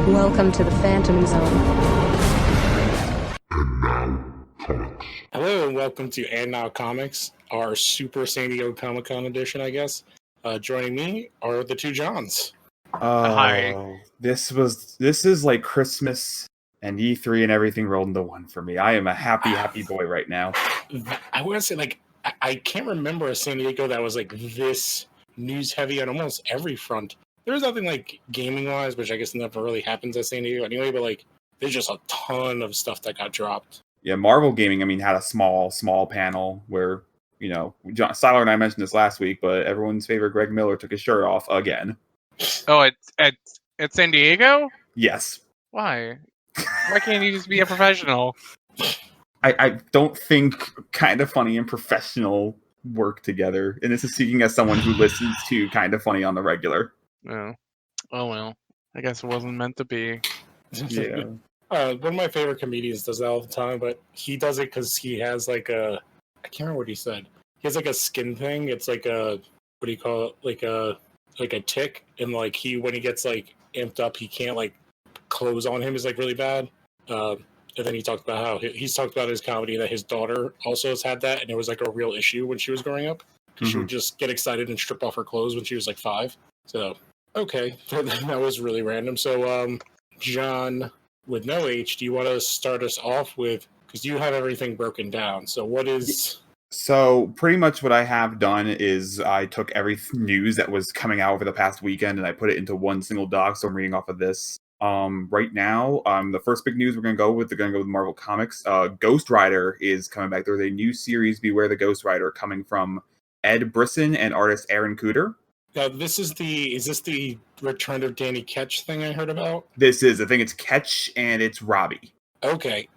Welcome to the Phantom Zone. Hello and welcome to And Now Comics, our Super San Diego Comic-Con edition, I guess. Joining me are the two Johns. Hi. This is like Christmas and E3 and everything rolled into one for me. I am a happy boy right now. I want to say, like, I can't remember a San Diego that was like this news heavy on almost every front. There's nothing like gaming wise, which I guess never really happens at San Diego anyway, but like there's just a ton of stuff that got dropped. Yeah, Marvel Gaming, I mean, had a small panel where, you know, Siler and I mentioned this last week, but everyone's favorite Greg Miller took his shirt off again. Oh, it's San Diego? Yes. Why? Why can't you just be a professional? I don't think Kind of Funny and professional work together, and this is speaking as someone who listens to Kind of Funny on the regular. Oh well. I guess it wasn't meant to be. Yeah. One of my favorite comedians does that all the time, but he does it because he has like I can't remember what he said. He has like a skin thing. It's like what do you call it? Like a tick, and like when he gets like amped up, he can't like clothes on him is like really bad. And then he talked about how he's talked about his comedy that his daughter also has had that, and it was like a real issue when she was growing up. Mm-hmm. She would just get excited and strip off her clothes when she was like 5. So okay, that was really random. So John, with no H, do you want to start us off with, because you have everything broken down, so what is... So pretty much what I have done is I took every news that was coming out over the past weekend and I put it into one single doc, so I'm reading off of this. Right now, the first big news we're going to go with Marvel Comics. Ghost Rider is coming back. There's a new series, Beware the Ghost Rider, coming from Ed Brisson and artist Aaron Cooter. Now, is this the return of Danny Ketch thing I heard about? I think it's Ketch and it's Robbie. Okay.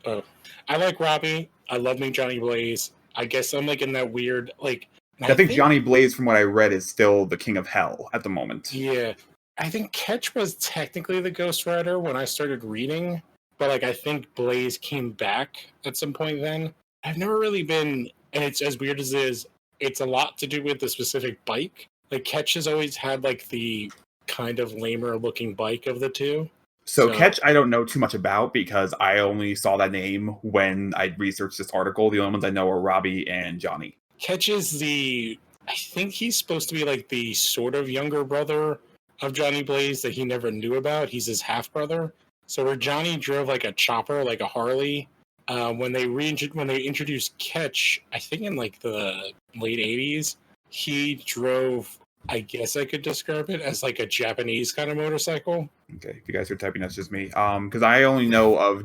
I like Robbie. I love me Johnny Blaze. I guess I'm like in that weird, like... I think Johnny Blaze, from what I read, is still the king of hell at the moment. Yeah. I think Ketch was technically the Ghost Rider when I started reading, but like I think Blaze came back at some point then. I've never really been, and it's as weird as it is, it's a lot to do with the specific bike. Like, Ketch has always had, like, the kind of lamer-looking bike of the two. So Ketch, I don't know too much about because I only saw that name when I researched this article. The only ones I know are Robbie and Johnny. Ketch is I think he's supposed to be, like, the sort of younger brother of Johnny Blaze that he never knew about. He's his half-brother. So where Johnny drove, like, a chopper, like a Harley, when they introduced Ketch, I think in, like, the late 80s, he drove, I guess I could describe it as like a Japanese kind of motorcycle. Okay, if you guys are typing, that's just me. Because I only know of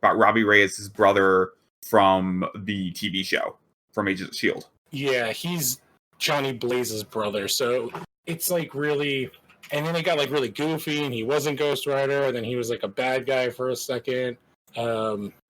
Robbie Reyes' brother from the TV show, from Agents of S.H.I.E.L.D. Yeah, he's Johnny Blaze's brother, so it's like really... And then it got like really goofy, and he wasn't Ghost Rider, and then he was like a bad guy for a second.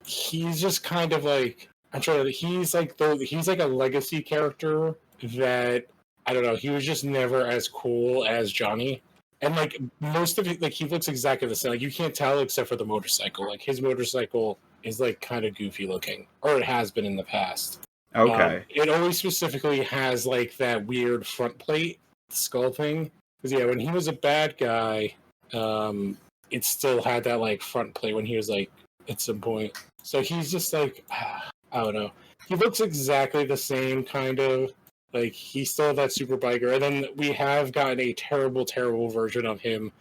He's just kind of like... I'm sure that he's like a legacy character that, I don't know, he was just never as cool as Johnny. And like most of it, like he looks exactly the same. Like you can't tell except for the motorcycle. Like his motorcycle is like kind of goofy looking, or it has been in the past. Okay. It always specifically has like that weird front plate skull thing. Because yeah, when he was a bad guy, it still had that like front plate when he was like at some point. So he's just like, I don't know. He looks exactly the same, kind of. Like, he's still that super biker. And then we have gotten a terrible, terrible version of him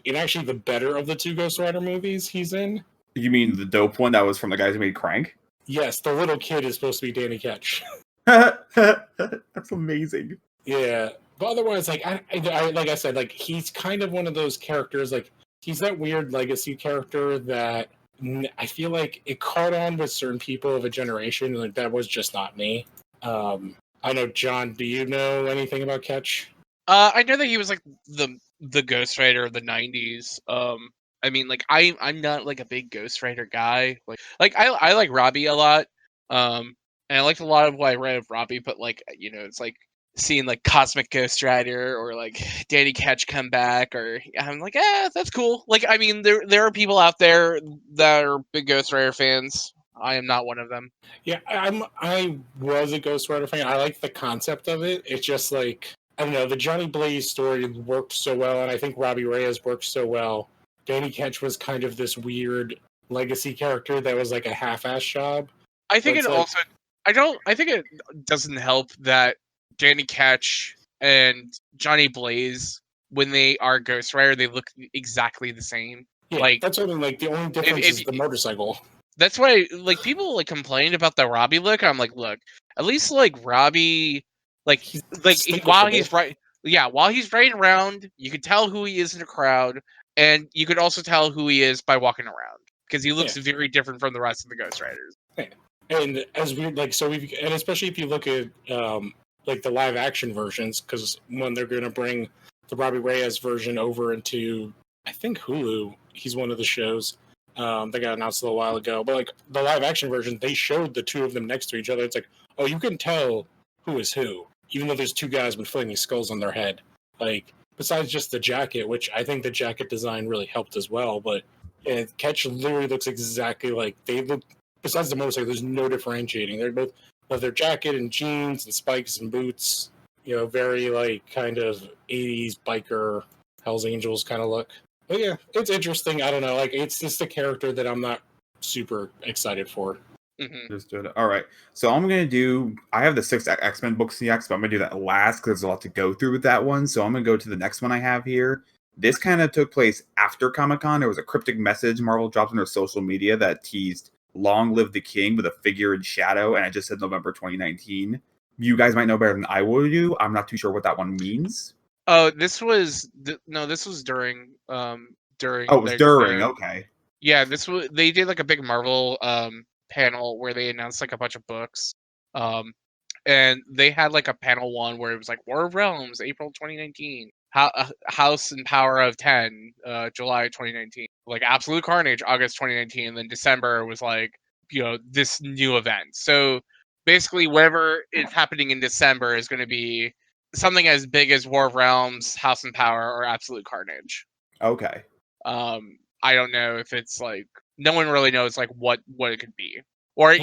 in actually the better of the 2 Ghost Rider movies he's in. You mean the dope one that was from the guys who made Crank? Yes, the little kid is supposed to be Danny Ketch. That's amazing. Yeah. But otherwise, like, I like I said, like, he's kind of one of those characters, like, he's that weird legacy character that I feel like it caught on with certain people of a generation. Like, that was just not me. I know, John, do you know anything about Ketch? I know that he was like the Ghost Rider of the 90s. I mean, like I'm not like a big Ghost Rider guy. Like I like Robbie a lot. And I liked a lot of what I read of Robbie, but like, you know, it's like seeing like Cosmic Ghost Rider or like Danny Ketch come back, or I'm like, that's cool. Like, I mean, there are people out there that are big Ghost Rider fans. I am not one of them. Yeah, I was a Ghost Rider fan. I like the concept of it. It's just like, I don't know, the Johnny Blaze story worked so well, and I think Robbie Reyes worked so well Danny Ketch was kind of this weird legacy character that was like a half-ass job. I think But it it's like- also. I think it doesn't help that Danny Ketch and Johnny Blaze, when they are Ghost Rider, they look exactly the same. Yeah, Like, that's what I mean. Like the only difference if- is the motorcycle. that's why, like, people like complained about the Robbie look. I'm like, look, at least like Robbie, like He's while distinguishable. he's right, yeah, while he's riding around, you could tell who he is in a crowd, and you could also tell who he is by walking around because he looks very different from the rest of the Ghost Riders. And as we like, so we and especially if you look at like the live action versions, because when they're going to bring the Robbie Reyes version over into, I think Hulu, he's one of the shows that got announced a little while ago. But like the live action version, they showed the two of them next to each other. It's like, oh, you can tell who is who, even though there's two guys with flaming skulls on their head. Like besides just the jacket, which I think the jacket design really helped as well. But Ketch literally looks exactly like they look. Besides the motorcycle, there's no differentiating. They're both leather jacket and jeans and spikes and boots. You know, very like kind of 80s biker Hell's Angels kind of look. But yeah, it's interesting. I don't know. Like, it's just a character that I'm not super excited for. Mm-hmm. Understood. All right. So I'm going to do, I have the 6 X-Men books next, but I'm going to do that last because there's a lot to go through with that one. So I'm going to go to the next one I have here. This kind of took place after Comic-Con. There was a cryptic message Marvel dropped on their social media that teased "Long Live the King" with a figure in shadow, and I just said November 2019. You guys might know better than I will do. I'm not too sure what that one means. Oh, this was this was during during. Oh, it was during. Okay. Yeah, this was they did like a big Marvel panel where they announced like a bunch of books. And they had like a panel one where it was like War of Realms, April 2019, House and Power of 10, July 2019, like Absolute Carnage, August 2019, and then December was like, you know, this new event. So basically, whatever is happening in December is going to be something as big as War of Realms, House and Power, or Absolute Carnage. Okay. I don't know if it's like no one really knows like what it could be, or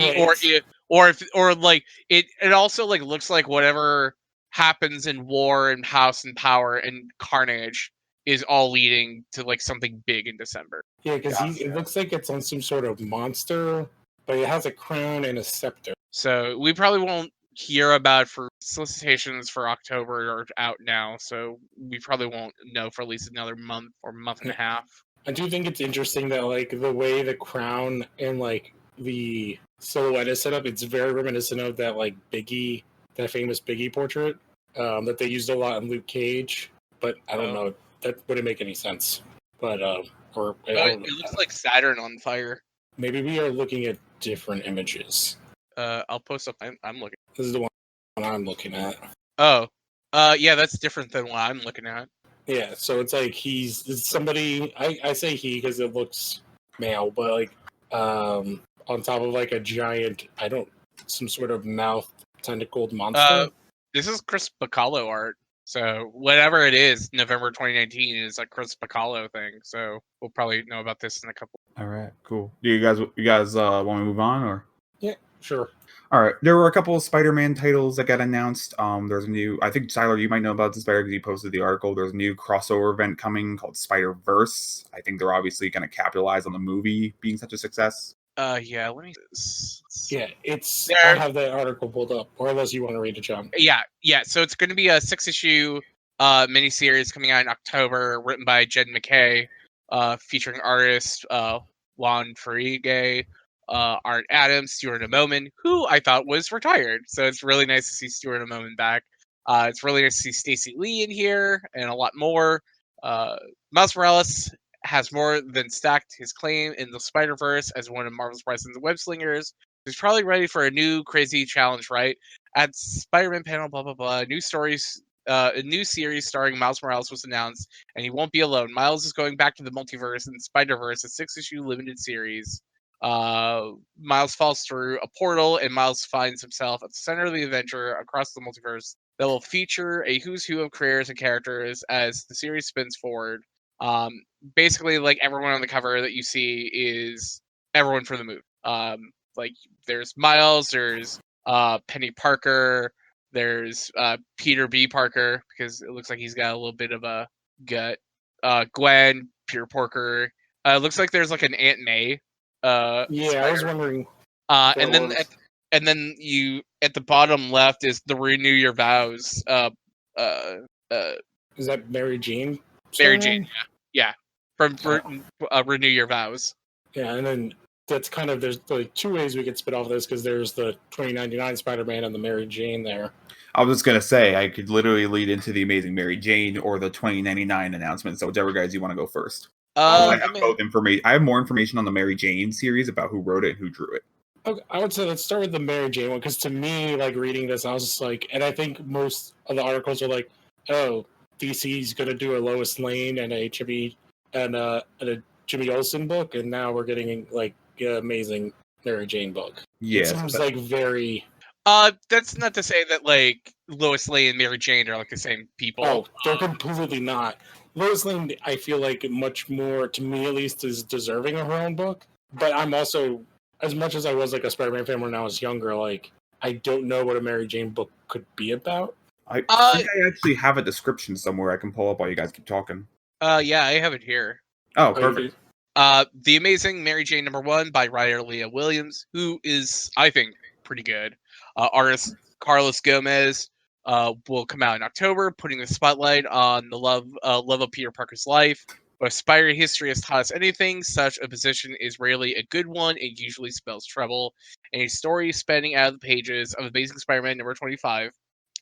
like it also like looks like whatever happens in War and House and Power and Carnage is all leading to like something big in December. Yeah, because Gotcha. it looks like it's on some sort of monster, but it has a crown and a scepter. So we probably won't hear about for solicitations for October are out now, so we probably won't know for at least another month or month and a half. I do think it's interesting that like the way the crown and like the silhouette is set up, it's very reminiscent of that like Biggie, that famous Biggie portrait that they used a lot in Luke Cage. But I don't know, that wouldn't make any sense. But or I don't know. It looks like Saturn on fire. Maybe we are looking at different images. I'll post up. I'm looking. This is the one I'm looking at. Oh, yeah, that's different than what I'm looking at. Yeah, so it's like it's somebody. I say he because it looks male, but like on top of like a giant, some sort of mouth tentacled monster. This is Chris Bacalo art. So whatever it is, November 2019 is a Chris Bacalo thing. So we'll probably know about this in a couple. All right. Cool. Do you guys want to move on or? Yeah, sure. All right. There were a couple of Spider-Man titles that got announced. There's a new, I think, Tyler, you might know about this better because you posted the article. There's a new crossover event coming called Spider-Verse. I think they're obviously going to capitalize on the movie being such a success. Yeah, let me. Yeah, it's. There- I have the article pulled up, or unless you want to read it, John. Yeah. So it's going to be a 6-issue miniseries coming out in October, written by Jed McKay, featuring artists Juan Farigay, Art Adams, Stuart Immonen, who I thought was retired. So it's really nice to see Stuart Immonen back. It's really nice to see Stacey Lee in here and a lot more. Miles Morales has more than stacked his claim in the Spider-Verse as one of Marvel's brightest web slingers. He's probably ready for a new crazy challenge, right? At Spider-Man panel, blah blah blah. New stories, a new series starring Miles Morales was announced, and he won't be alone. Miles is going back to the multiverse in Spider-Verse, a 6-issue limited series. Miles falls through a portal, and Miles finds himself at the center of the adventure across the multiverse that will feature a who's who of creators and characters as the series spins forward. Basically, like everyone on the cover that you see is everyone from the movie. Like there's Miles, there's Penny Parker, there's Peter B. Parker because it looks like he's got a little bit of a gut. Gwen, Peter Parker, Looks like there's like an Aunt May. Yeah, I was wondering. And then you at the bottom left is the Renew Your Vows. Uh, Is that Mary Jane? Mary Spider-Man? Jane. Yeah. From Renew Your Vows. Yeah, and then that's kind of there's like two ways we could spit off this because there's the 2099 Spider-Man and the Mary Jane there. I was just gonna say I could literally lead into the Amazing Mary Jane or the 2099 announcement. So whichever guys you want to go first. I have both information. I have more information on the Mary Jane series about who wrote it and who drew it. Okay, I would say let's start with the Mary Jane one because to me, like reading this, I was just like, and I think most of the articles are like, oh, DC's gonna do a Lois Lane and a Jimmy Olsen book, and now we're getting like an Amazing Mary Jane book. Yeah, it seems like very. That's not to say that like Lois Lane and Mary Jane are like the same people. Oh, they're completely not. Lois Lane, I feel like much more, to me at least, is deserving of her own book. But I'm also, as much as I was like a Spider-Man fan when I was younger, like I don't know what a Mary Jane book could be about. I think I actually have a description somewhere I can pull up while you guys keep talking. Yeah, I have it here. Oh, perfect. The Amazing Mary Jane #1 by writer Leah Williams, who is, I think, pretty good. Artist Carlos Gomez will come out in October, putting the spotlight on the love of Peter Parker's life. With Spider history as hot as anything, such a position is rarely a good one. It usually spells trouble. And a story spanning out of the pages of Amazing Spider-Man #25.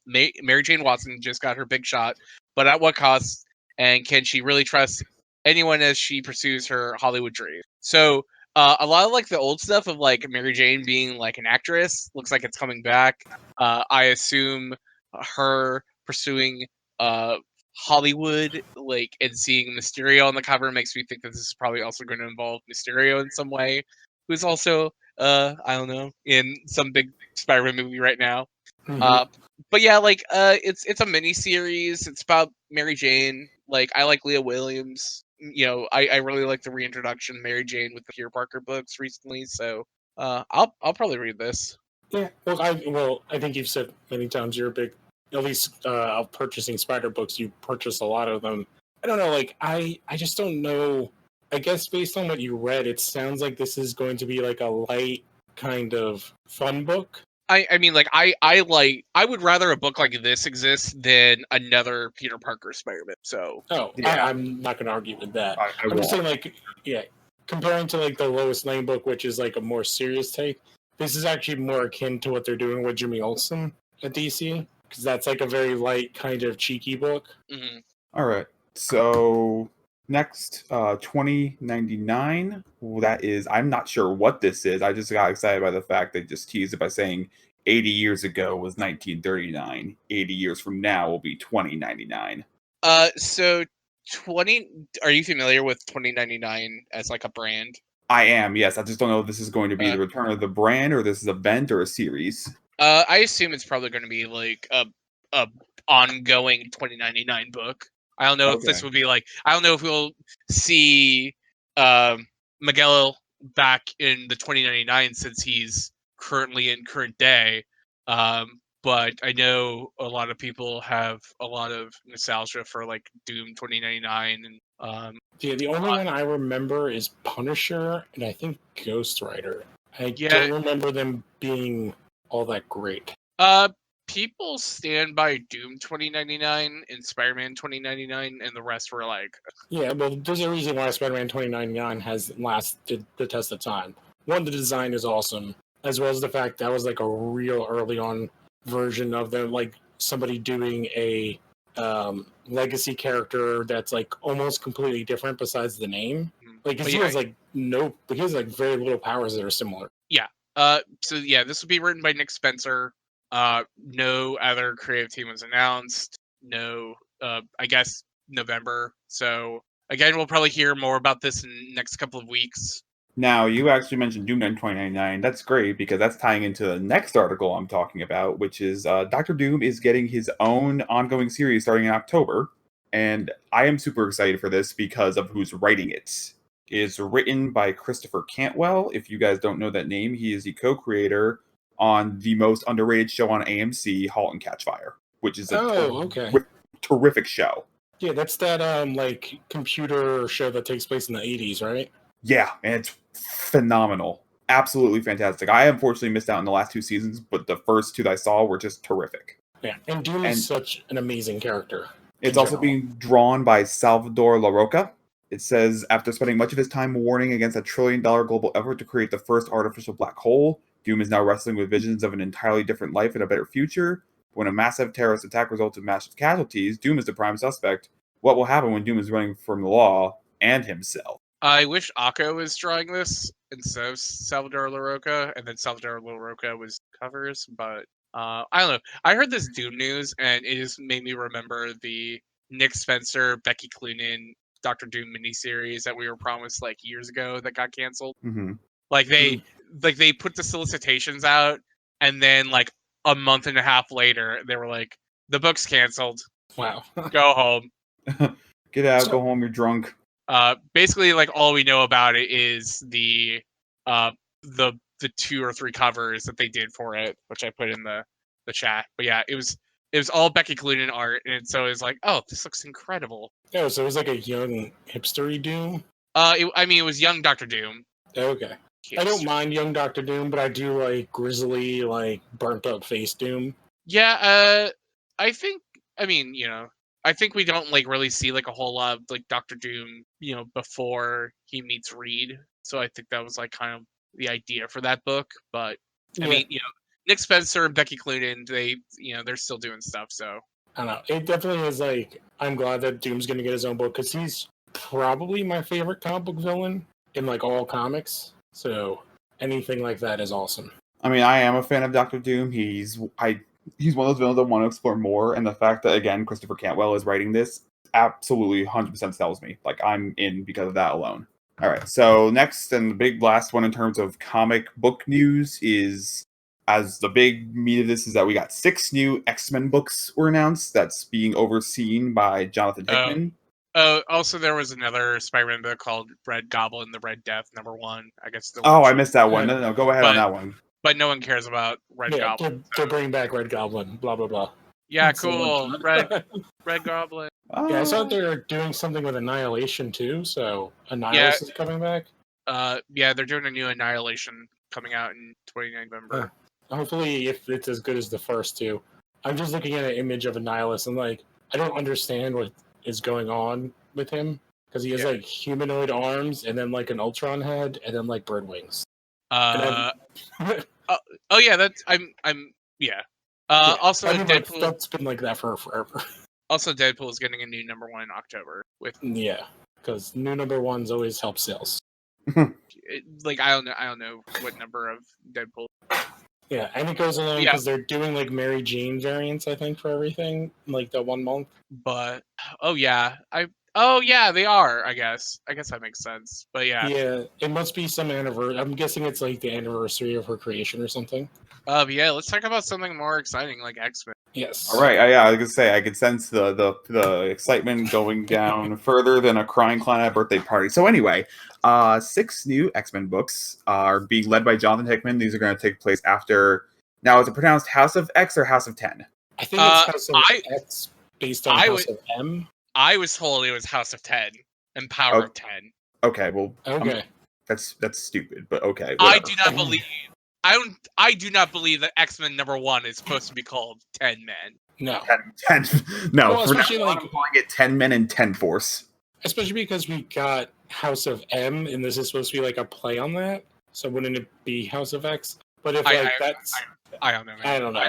Mary Jane Watson just got her big shot, but at what cost? And can she really trust anyone as she pursues her Hollywood dream? So a lot of like the old stuff of like Mary Jane being like an actress looks like it's coming back. I assume her pursuing Hollywood, like, and seeing Mysterio on the cover makes me think that this is probably also going to involve Mysterio in some way, who's also I don't know, in some big Spider-Man movie right now. Mm-hmm. But yeah, like it's a mini series. It's about Mary Jane. Like I like Leah Williams. You know, I really like the reintroduction of Mary Jane with the Peter Parker books recently. So I'll probably read this. Yeah, well, I think you've said many times you're a big, at least of purchasing Spider books. You purchase a lot of them. I don't know, like I just don't know. I guess based on what you read, it sounds like this is going to be like a light kind of fun book. I mean, like I would rather a book like this exist than another Peter Parker Spider-Man. So yeah. I'm not going to argue with that. I'm just saying, like, yeah, comparing to like the Lois Lane book, which is like a more serious take. This is actually more akin to what they're doing with Jimmy Olsen at DC, because that's like a very light, kind of cheeky book. Mm-hmm. All right. So next, 2099. That is, I'm not sure what this is. I just got excited by the fact they just teased it by saying 80 years ago was 1939. 80 years from now will be 2099. So 20. Are you familiar with 2099 as like a brand? I am, yes. I just don't know if this is going to be the return of the brand or this is an event or a series. I assume it's probably going to be like a ongoing 2099 book. I don't know if this would be like. I don't know if we'll see Miguel back in the 2099 since he's currently in current day. But I know a lot of people have a lot of nostalgia for like Doom 2099 and the only one I remember is Punisher and I think Ghost Rider. I don't remember them being all that great. People stand by Doom 2099 and Spider-Man 2099, and the rest were like... Yeah, well, there's a reason why Spider-Man 2099 has lasted the test of time. One, the design is awesome, as well as the fact that was like a real early on version of them, like somebody doing a legacy character that's like almost completely different besides the name. Like, he has like he has like very little powers that are similar. Yeah. So yeah, this will be written by Nick Spencer. No other creative team was announced. No, I guess November. So again, we'll probably hear more about this in the next couple of weeks. Now, you actually mentioned Doom 2099. That's great because that's tying into the next article I'm talking about, which is Dr. Doom is getting his own ongoing series starting in October. And I am super excited for this because of who's writing it. It is written by Christopher Cantwell. If you guys don't know that name, he is the co-creator on the most underrated show on AMC, *Halt and Catch Fire*, which is a terrific show. Yeah, that's that like computer show that takes place in the 80s, right? Yeah, and it's phenomenal. Absolutely fantastic. I unfortunately missed out on the last 2 seasons, but the first two that I saw were just terrific. Yeah, and Doom is And such an amazing character it's in also general. being drawn by Salvador LaRocca. It says, after spending much of his time warning against a trillion-dollar global effort to create the first artificial black hole, Doom is now wrestling with visions of an entirely different life and a better future. When a massive terrorist attack results in massive casualties, Doom is the prime suspect. What will happen when Doom is running from the law and himself? I wish Akko was drawing this instead of Salvador LaRocca, and then Salvador LaRocca was covers. But I don't know. I heard this Doom news, and it just made me remember the Nick Spencer, Becky Cloonan, Doctor Doom miniseries that we were promised like years ago that got canceled. Mm-hmm. Like they put the solicitations out, and then like a month and a half later, they were like, the book's canceled. Wow. Go home. Get out, So- go home, you're drunk. Basically, like all we know about it is the 2 or 3 covers that they did for it, which I put in the chat. But yeah, it was all Becky Cloonan art, and so it's like, oh, this looks incredible. Oh, so it was like a young hipstery Doom. I mean, it was young Doctor Doom. Okay. I don't mind young Doctor Doom, but I do like grizzly, like burnt up face Doom. Yeah, I think. I mean, I think we don't like really see like a whole lot of like Doctor Doom, before he meets Reed. So I think that was like kind of the idea for that book. But I Yeah. mean, Nick Spencer, Becky Cloonan, they're still doing stuff. So I don't know. It definitely is like, I'm glad that Doom's going to get his own book because he's probably my favorite comic book villain in like all comics. So anything like that is awesome. I mean, I am a fan of Doctor Doom. He's one of those villains I want to explore more, and the fact that, again, Christopher Cantwell is writing this absolutely 100% sells me. Like, I'm in because of that alone. All right, so next and the big last one in terms of comic book news is, as the big meat of this is that we got 6 new X-Men books were announced that's being overseen by Jonathan Hickman. also there was another Spider-Man book called Red Goblin, the Red Death #1. I guess the I missed that one. No, go ahead on But- that one. but no one cares about Red Yeah, Goblin. they're bringing back Red Goblin, blah, blah, blah. Yeah, So cool. much- Red Goblin. Yeah, I saw they're doing something with Annihilation too, so Annihilus is coming back. Yeah, they're doing a new Annihilation coming out in 29 November. Hopefully, if it's as good as the first two. I'm just looking at an image of Annihilus and like, I don't understand what is going on with him because he has like humanoid arms and then like an Ultron head and then like bird wings. Oh yeah, that's I'm yeah. Also I mean, like, Deadpool. that's been like that for forever. Also, Deadpool is getting a new #1 in October. With Yeah, because new #1s always help sales. like I don't know what number of Deadpool. Yeah, and it goes along Yeah. because they're doing like Mary Jane variants, I think, for everything, like the 1 month. But they are. I guess that makes sense. But yeah, Yeah, it must be some anniversary. I'm guessing it's like the anniversary of her creation or something. yeah. Let's talk about something more exciting like X-Men. Yes. All right, I was gonna say I could sense the excitement going down further than a crying clown at a birthday party. So anyway, 6 new X-Men books are being led by Jonathan Hickman. These are going to take place after. Now, is it pronounced House of X or House of 10? I think it's House of X based on House of M. I was told it was House of 10 and Power of 10. Okay, well, Okay. that's stupid, but okay. I whatever. do not believe. I do not believe that X-Men #1 is supposed to be called 10 Men. No. 10. No, Well, for now especially, on, like- I'm calling it 10 Men and 10 Force. Especially because we got House of M, and this is supposed to be like a play on that. So wouldn't it be House of X? But if that's, I don't know. Man. I don't know.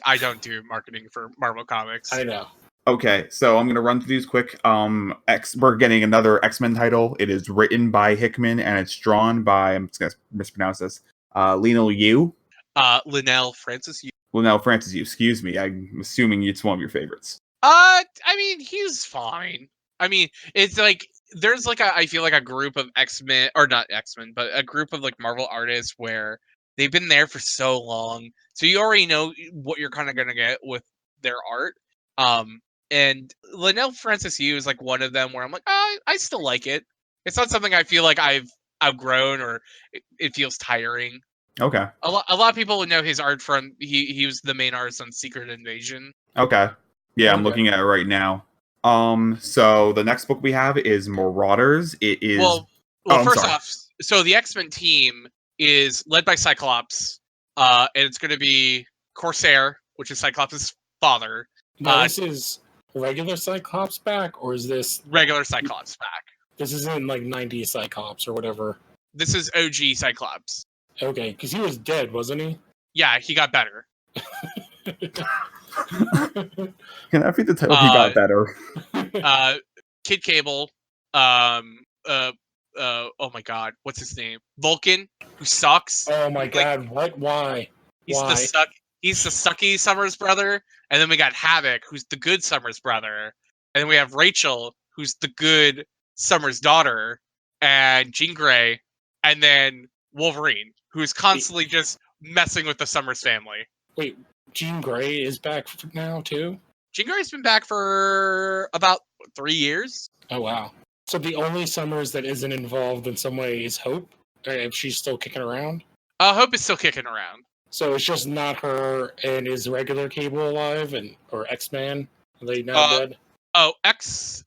I don't do marketing for Marvel Comics. I know. Okay, so I'm gonna run through these quick. We're getting another X-Men title. It is written by Hickman and it's drawn by, I'm just gonna mispronounce this, Linnell Yu. Linnell Francis Yu. Linnell Francis Yu, excuse me. I'm assuming it's one of your favorites. I mean, he's fine. I mean, it's like there's like I feel like a group of X-Men, or not X-Men, but a group of like Marvel artists where they've been there for so long, so you already know what you're kind of gonna get with their art. And Linnell Francis Yu is like one of them where I'm like, I still like it. It's not something I feel like I've outgrown or it feels tiring. Okay. A lot of people would know his art from he was the main artist on Secret Invasion. Okay. Yeah, I'm Okay. looking at it right now. So the next book we have is Marauders. It is. Well, I'm first sorry. off, so the X-Men team is led by Cyclops, and it's going to be Corsair, which is Cyclops' father, Now, this is regular Cyclops back, or is this regular Cyclops back. this isn't like 90s Cyclops or whatever? This is OG Cyclops. Okay, because he was dead, wasn't he? Yeah, he got better. Can that be the title? He got better. Kid Cable, oh my god, what's his name? Vulcan, who sucks. Oh my god, what? Why? He's Why? He's the sucky Summers brother, and then we got Havoc, who's the good Summers brother, and then we have Rachel, who's the good Summers daughter, and Jean Grey, and then Wolverine, who's constantly just messing with the Summers family. Wait, Jean Grey is back now too? Jean Grey's been back for about 3 years. Oh wow. So the only Summers that isn't involved in some way is Hope? If she's still kicking around? Hope is still kicking around. So it's just not her and is regular Cable alive or X-Man? Are they now dead? Oh,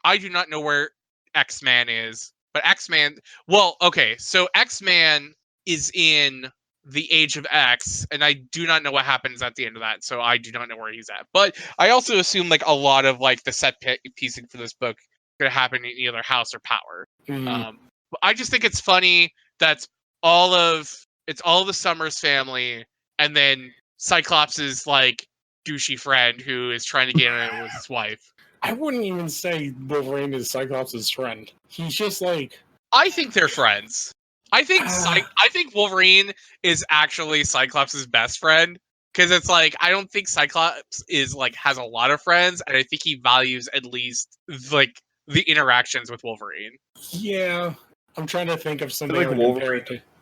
I do not know where X-Man is, but X-Man, well, okay, so X-Man is in the Age of X, and I do not know what happens at the end of that, so I do not know where he's at. But I also assume like a lot of like the set piecing for this book could happen in either House or Power. But I just think it's funny that it's all of the Summers family, and then Cyclops is like douchey friend who is trying to get in with his wife. I wouldn't even say Wolverine is Cyclops' friend. He's just like... I think they're friends. I think Wolverine is actually Cyclops' best friend, because it's like I don't think Cyclops is like has a lot of friends, and I think he values at least like the interactions with Wolverine. Yeah, I'm trying to think of something like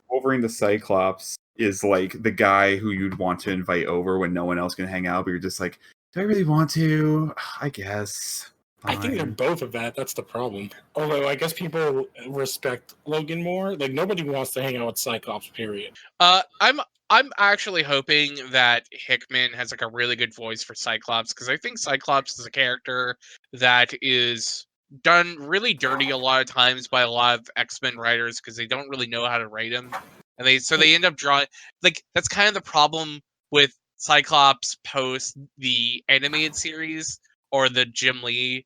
Wolverine the Cyclops is like the guy who you'd want to invite over when no one else can hang out, but you're just like, do I really want to? I guess. I think they're both of that. That's the problem. Although I guess people respect Logan more. Like nobody wants to hang out with Cyclops. Period. I'm actually hoping that Hickman has like a really good voice for Cyclops, because I think Cyclops is a character that is done really dirty a lot of times by a lot of X-Men writers because they don't really know how to write him, and they end up drawing like that's kind of the problem with Cyclops post the animated series or the Jim Lee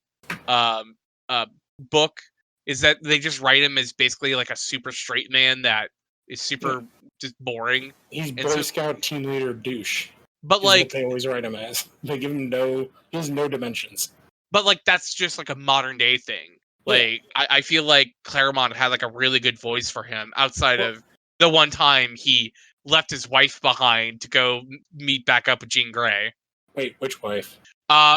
book, is that they just write him as basically like a super straight man that is super just boring. He's Boy Scout team leader douche. But like what they always write him as. They give him he has no dimensions. But like that's just like a modern day thing. Like I feel like Claremont had like a really good voice for him outside of the one time he left his wife behind to go meet back up with Jean Grey. Wait, which wife?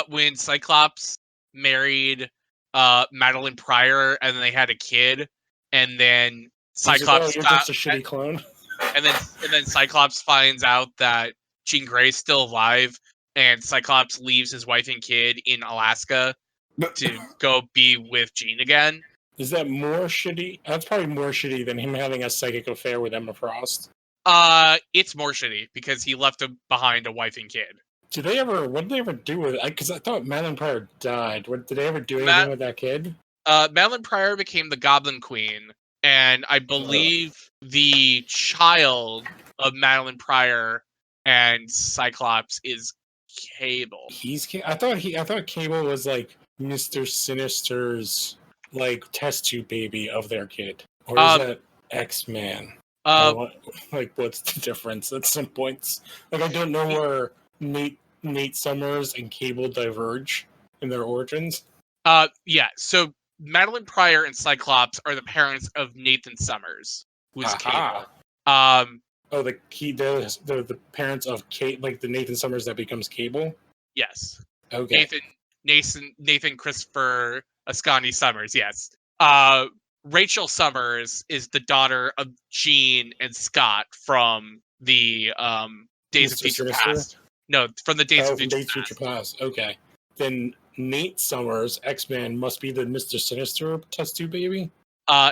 When Cyclops married Madeline Pryor and then they had a kid, and then Cyclops you're just a shitty clone. And then Cyclops finds out that Jean Grey's still alive, and Cyclops leaves his wife and kid in Alaska to go be with Jean again. Is that more shitty? That's probably more shitty than him having a psychic affair with Emma Frost. It's more shitty because he left behind a wife and kid. What did they ever do with it? Because I thought Madeline Pryor died. Did they ever do anything with that kid? Madeline Pryor became the Goblin Queen, and I believe the child of Madeline Pryor and Cyclops is Cable. I thought Cable was like Mr. Sinister's like test tube baby of their kid, or is that X-Man? What's the difference at some points? Like I don't know where Nate Summers and Cable diverge in their origins. Yeah. So Madeline Pryor and Cyclops are the parents of Nathan Summers, who's Cable. They're the parents of Kate, like the Nathan Summers that becomes Cable. Yes. Okay. Nathan Christopher Ascani Summers. Yes. Rachel Summers is the daughter of Jean and Scott from the Days of Future Past. No, from the Days of Future Past. Okay. Then Nate Summers, X-Man, must be the Mr. Sinister test tube baby?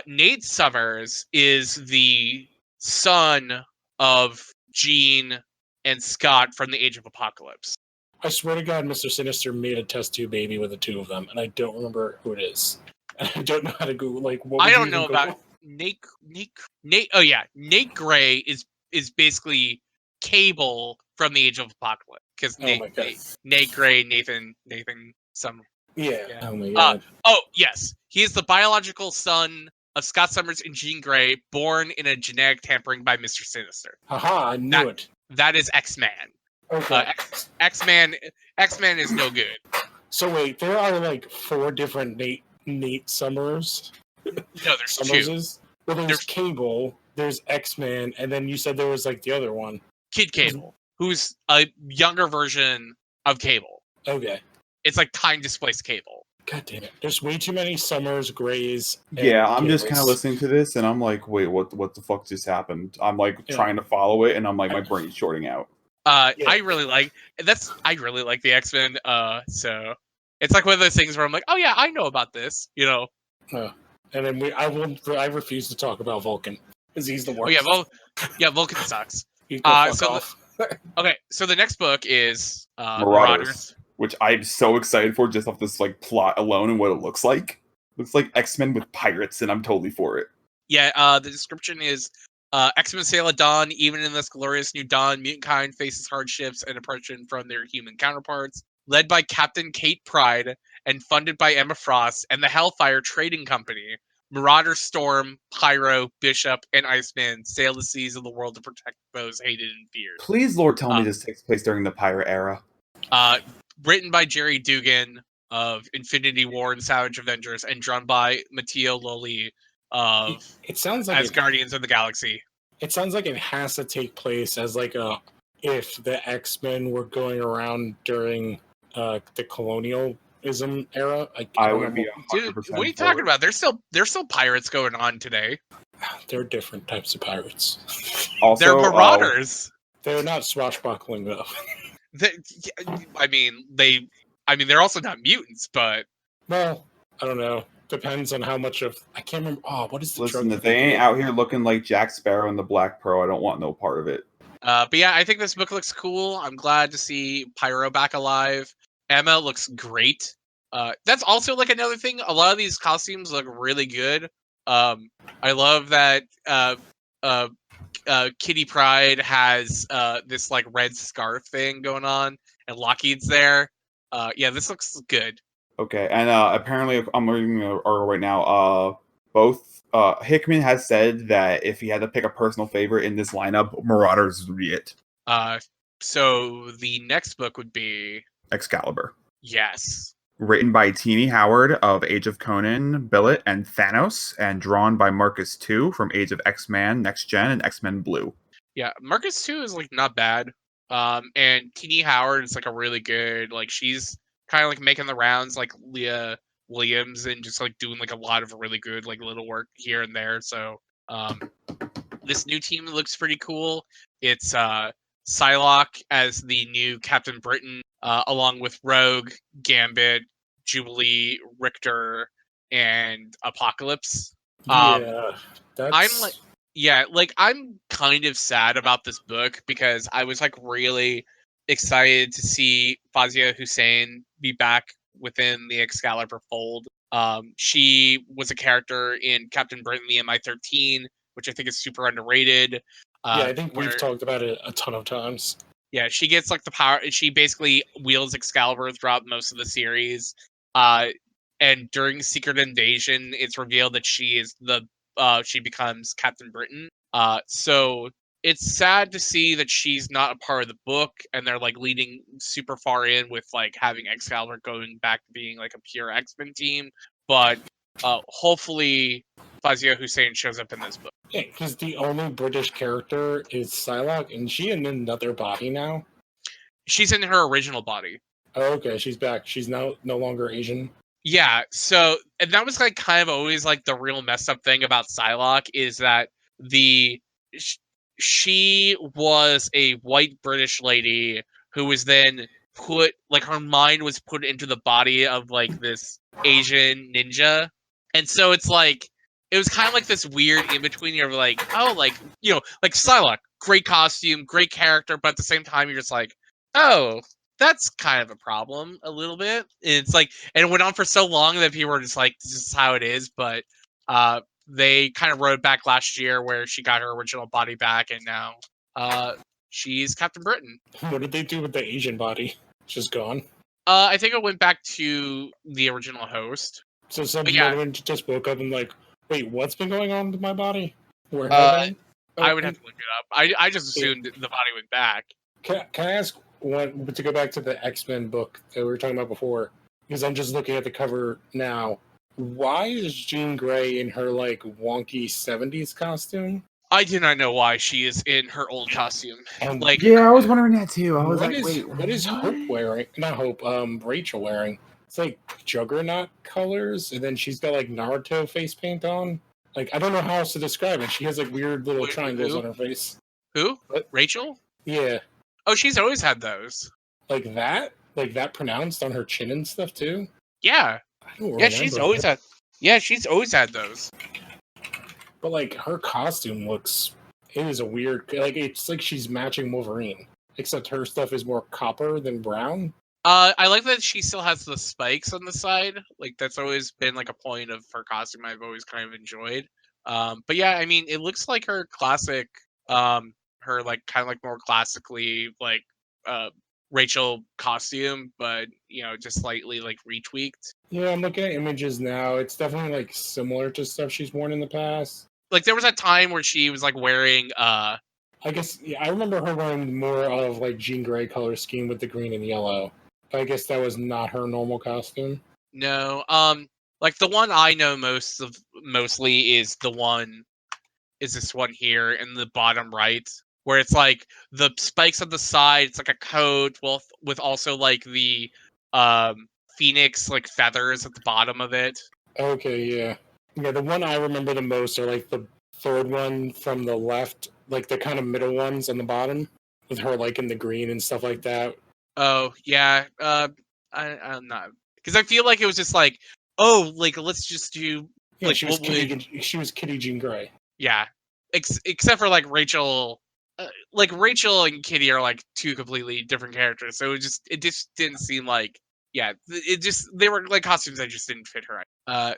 Nate Summers is the son of Jean and Scott from the Age of Apocalypse. I swear to God, Mr. Sinister made a test tube baby with the two of them, and I don't remember who it is. And I don't know how to Google. Like, what would I you don't even know Google? about Nate. Oh yeah, Nate Gray is basically Cable from the Age of Apocalypse because Oh my God. Nate Gray, Nathan, some. Yeah. Yeah. Oh my God. Oh yes, he is the biological son of Scott Summers and Jean Grey, born in a genetic tampering by Mr. Sinister. Haha! I knew it. That is X-Man. Okay. X-Man is no good. So wait, there are like 4 different Nate Summers. No, there's 2. Summerses. Well, there's There's- Cable, there's X-Man, and then you said there was like the other one. Kid Cable, who's a younger version of Cable. Okay. It's like time displaced Cable. God damn it. There's way too many Summers, Grays. and Yeah, I'm just kind of Cables. listening to this, and I'm like, wait, what the fuck just happened? I'm like Yeah. trying to follow it, and I'm like, my brain's shorting out. Yeah. I really like the X-Men. So it's like one of those things where I'm like, oh yeah, I know about this. You know. And then I refuse to talk about Vulcan because he's the worst. Oh yeah, Vulcan sucks. He can fuck so off. Okay, so the next book is Marauders, which I'm so excited for just off this like plot alone and what it looks like. Looks like X-Men with pirates, and I'm totally for it. Yeah, the description is X-Men sail at dawn. Even in this glorious new dawn, mutant kind faces hardships and oppression from their human counterparts. Led by Captain Kate Pride and funded by Emma Frost and the Hellfire Trading Company, Marauder, Storm, Pyro, Bishop, and Iceman sail the seas of the world to protect those hated and feared. Please, Lord, tell me this takes place during the pirate era. Written by Jerry Dugan of Infinity War and Savage Avengers, and drawn by Matteo Loli of It sounds like as Guardians of the Galaxy. it sounds like it has to take place as like a if the X-Men were going around during the colonialism era. I would be Dude, 100% what are you for talking it. about? There's still pirates going on today. They're different types of pirates. Also, They're marauders. They're not swashbuckling though. I mean, they're also not mutants, but Well, I don't know. Depends on how much of I can't remember. Oh, what is the listen, drug if they ain't out here looking like Jack Sparrow and the Black Pearl, I don't want no part of it. but yeah, I think this book looks cool. I'm glad to see Pyro back alive. Emma looks great. That's also like another thing. A lot of these costumes look really good. I love that Kitty Pryde has this like red scarf thing going on, and Lockheed's there. Yeah, this looks good. Okay, and apparently, I'm reading the article right now. Both Hickman has said that if he had to pick a personal favorite in this lineup, Marauders would be it. So the next book would be Excalibur, yes. written by Teenie Howard of Age of Conan, Billet, and Thanos, and drawn by Marcus II from Age of X-Men, Next Gen, and X-Men Blue. Yeah, Marcus 2 is like not bad. And Teenie Howard is like a really good, like she's kind of like making the rounds like Leah Williams and just like doing like a lot of really good like little work here and there. So this new team looks pretty cool. It's Psylocke as the new Captain Britain, along with Rogue, Gambit, Jubilee, Richter, and Apocalypse. Yeah, that's I'm kind of sad about this book because I was like really excited to see Fazia Hussein be back within the Excalibur fold. She was a character in Captain Britain the MI-13, which I think is super underrated. yeah. I think we've talked about it a ton of times. Yeah, she gets like the power. She basically wields Excalibur throughout most of the series. And during Secret Invasion, it's revealed that she becomes Captain Britain. So it's sad to see that she's not a part of the book, and they're like leading super far in with like having Excalibur going back to being like a pure X-Men team. But hopefully, Fazia Hussein shows up in this book. Yeah, because the only British character is Psylocke, and she in another body now. She's in her original body. Oh, okay, she's back. She's now no longer Asian. Yeah, so and that was like kind of always like the real messed up thing about Psylocke is that she was a white British lady who was then put like her mind was put into the body of like this Asian ninja, and so it's like it was kind of like this weird in between. You're like, oh, like like Psylocke, great costume, great character, but at the same time you're just like, oh, that's kind of a problem a little bit. It's like, and it went on for so long that people were just like, this is how it is. But they kind of wrote back last year where she got her original body back, and now she's Captain Britain. What did they do with the Asian body? It's just gone. I think it went back to the original host. So some yeah. woman just woke up and like, wait, what's been going on with my body? Where have I been? I would have to look it up. I just assumed the body went back. Can I ask one to go back to the X-Men book that we were talking about before? Because I'm just looking at the cover now. Why is Jean Grey in her like wonky 70s costume? I do not know why she is in her old costume. And like, yeah, I was wondering that too. I was what like, is, wait, what is Hope wearing? Not Hope, Rachel wearing. It's like Juggernaut colors, and then she's got like Naruto face paint on. Like, I don't know how else to describe it. She has like weird little triangles on her face. Who? What? Rachel? Yeah. Oh, she's always had those. Like that? Like that pronounced on her chin and stuff too? Yeah. I don't Yeah, she's always had. Yeah, she's always had those. But like her costume looks, it is a weird, like it's like she's matching Wolverine, except her stuff is more copper than brown. I like that she still has the spikes on the side. Like that's always been like a point of her costume I've always kind of enjoyed. But yeah, I mean, it looks like her classic, her like kind of like more classically like Rachel costume, but you know, just slightly like retweaked. Yeah, I'm looking at images now. It's definitely like similar to stuff she's worn in the past. Like there was a time where she was like wearing I guess yeah, I remember her wearing more of like Jean Grey color scheme with the green and yellow. But I guess that was not her normal costume. No, like the one I know mostly is this one here in the bottom right, where it's like the spikes on the side. It's like a coat with also like the phoenix like feathers at the bottom of it. Okay, yeah. Yeah, the one I remember the most are like the third one from the left, like the kind of middle ones on the bottom, with her like in the green and stuff like that. Oh yeah, I'm not, because I feel like it was just like, oh, like let's just do Yeah, like she was Kitty Jean Grey. Yeah, except for like Rachel. Like Rachel and Kitty are like two completely different characters, so it just didn't seem like, yeah, it just, they were like costumes that just didn't fit her.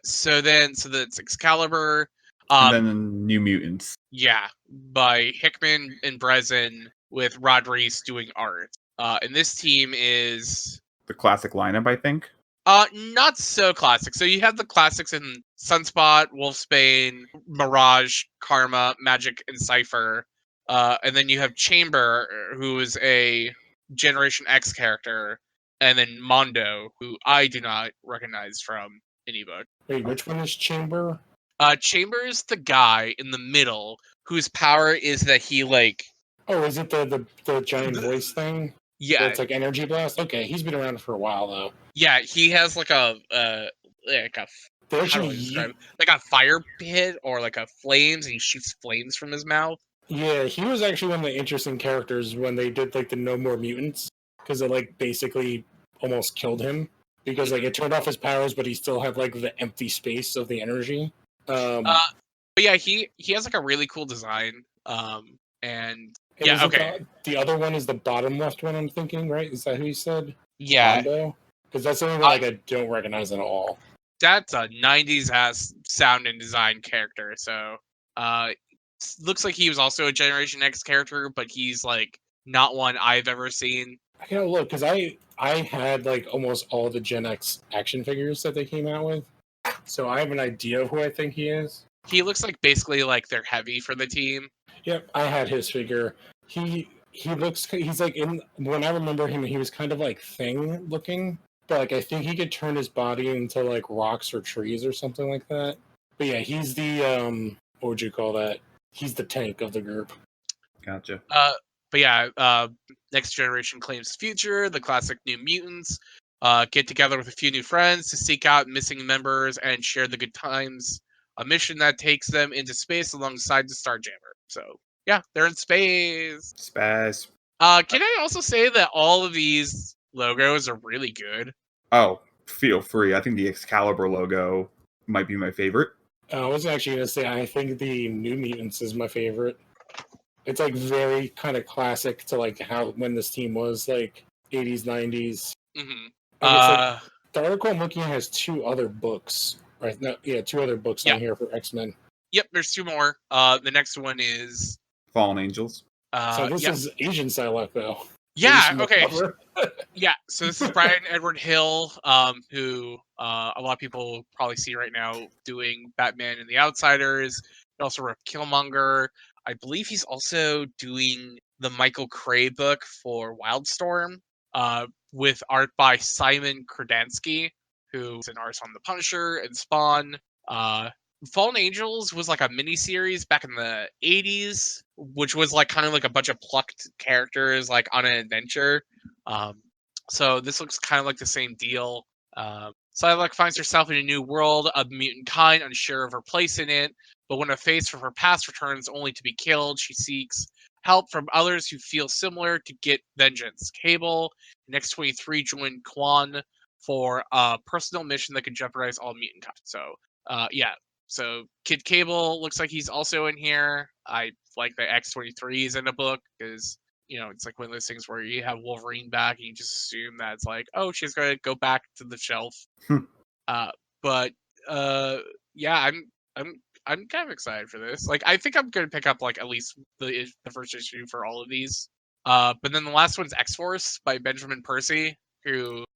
So that's Excalibur. and then New Mutants. Yeah, by Hickman and Brezen with Rod Reese doing art. And this team is The classic lineup, I think. not so classic. So you have the classics in Sunspot, Wolfsbane, Mirage, Karma, Magic, and Cypher. And then you have Chamber, who is a Generation X character, and then Mondo, who I do not recognize from any book. Wait, which one is Chamber? Chamber is the guy in the middle whose power is that he like. Oh, is it the giant voice thing? Yeah, It's like Energy Blast. Okay, he's been around for a while though. yeah, he has like a They how do I actually, describe it? Like a fire pit or like a flames, and he shoots flames from his mouth. yeah, he was actually one of the interesting characters when they did like the No More Mutants, because it like basically almost killed him because like it turned off his powers, but he still had like the empty space of the energy. But yeah, he has like a really cool design. And yeah, isn't okay, The other one is the bottom left one. I'm thinking, right? Is that who you said? yeah, Because that's the only one like I don't recognize at all. that's a '90s ass sound and design character. So, looks like he was also a Generation X character, but he's like not one I've ever seen. I gotta look because I had like almost all the Gen X action figures that they came out with, so I have an idea of who I think he is. He looks like basically like they're heavy for the team. Yep, I had his figure. He's like when I remember him, he was kind of like Thing looking, but like I think he could turn his body into like rocks or trees or something like that. But yeah, he's the what would you call that? He's the tank of the group. Gotcha. But yeah, Next Generation claims future. The classic New Mutants get together with a few new friends to seek out missing members and share the good times. A mission that takes them into space alongside the Starjammer. So yeah, they're in space. Spaz. Can I also say that all of these logos are really good? Oh, feel free. I think the Excalibur logo might be my favorite. I was actually gonna say I think the New Mutants is my favorite. It's like very kind of classic to like how when this team was like 80s, 90s. Mm-hmm. And it's like the article I'm looking at has 2 other books. Right? No, yeah, 2 other books Yeah. on here for X-Men. Yep, there's 2 more. The next one is Fallen Angels. So this yeah. is Asian Psylocke, though. Yeah, From the okay. cover. Yeah, so this is Brian Edward Hill, who a lot of people probably see right now doing Batman and the Outsiders. He also wrote Killmonger. I believe he's also doing the Michael Cray book for Wildstorm, with art by Simon Kredansky, who's an artist on The Punisher and Spawn. Fallen Angels was like a miniseries back in the 80s, which was like kind of like a bunch of plucked characters like on an adventure. So this looks kind of like the same deal. Psylocke finds herself in a new world of mutant kind, unsure of her place in it. But when a face from her past returns only to be killed, she seeks help from others who feel similar to get vengeance. Cable and X-23 join Quan for a personal mission that could jeopardize all mutant kind. So, yeah. So Kid Cable looks like he's also in here. I like that X-23 is in the book because it's like one of those things where you have Wolverine back and you just assume that it's like, oh, she's going to go back to the shelf. But yeah, I'm kind of excited for this. Like, I think I'm going to pick up like at least the first issue for all of these. But then the last one's X-Force by Benjamin Percy, who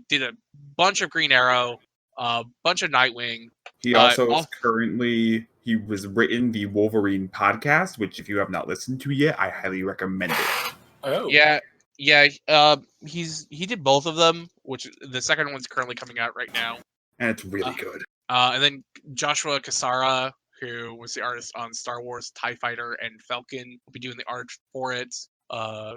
did a bunch of Green Arrow, a bunch of Nightwing. He also is currently, he was written the Wolverine podcast, which if you have not listened to yet, I highly recommend it. Oh. Yeah. He did both of them, which the second one's currently coming out right now. And it's really good. And then Joshua Cassara, who was the artist on Star Wars, TIE Fighter, and Falcon, will be doing the art for it.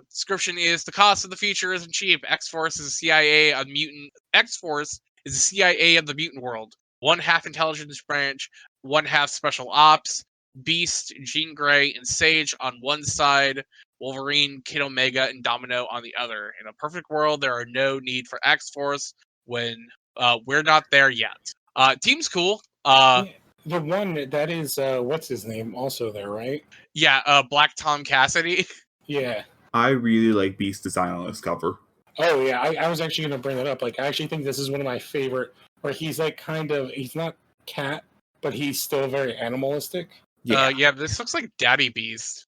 Description is: the cost of the future isn't cheap. X-Force is a CIA of mutant. X-Force is the CIA of the mutant world. 1/2 intelligence branch, 1/2 special ops. Beast, Jean Grey, and Sage on one side. Wolverine, Kid Omega, and Domino on the other. In a perfect world, there are no need for X-Force when we're not there yet. Team's cool. The one that is what's his name also there, right? Yeah, Black Tom Cassidy. Yeah. I really like Beast's design on this cover. Oh yeah, I was actually gonna bring that up. Like, I actually think this is one of my favorite, where he's like he's not cat, but he's still very animalistic. Yeah, this looks like Daddy Beast.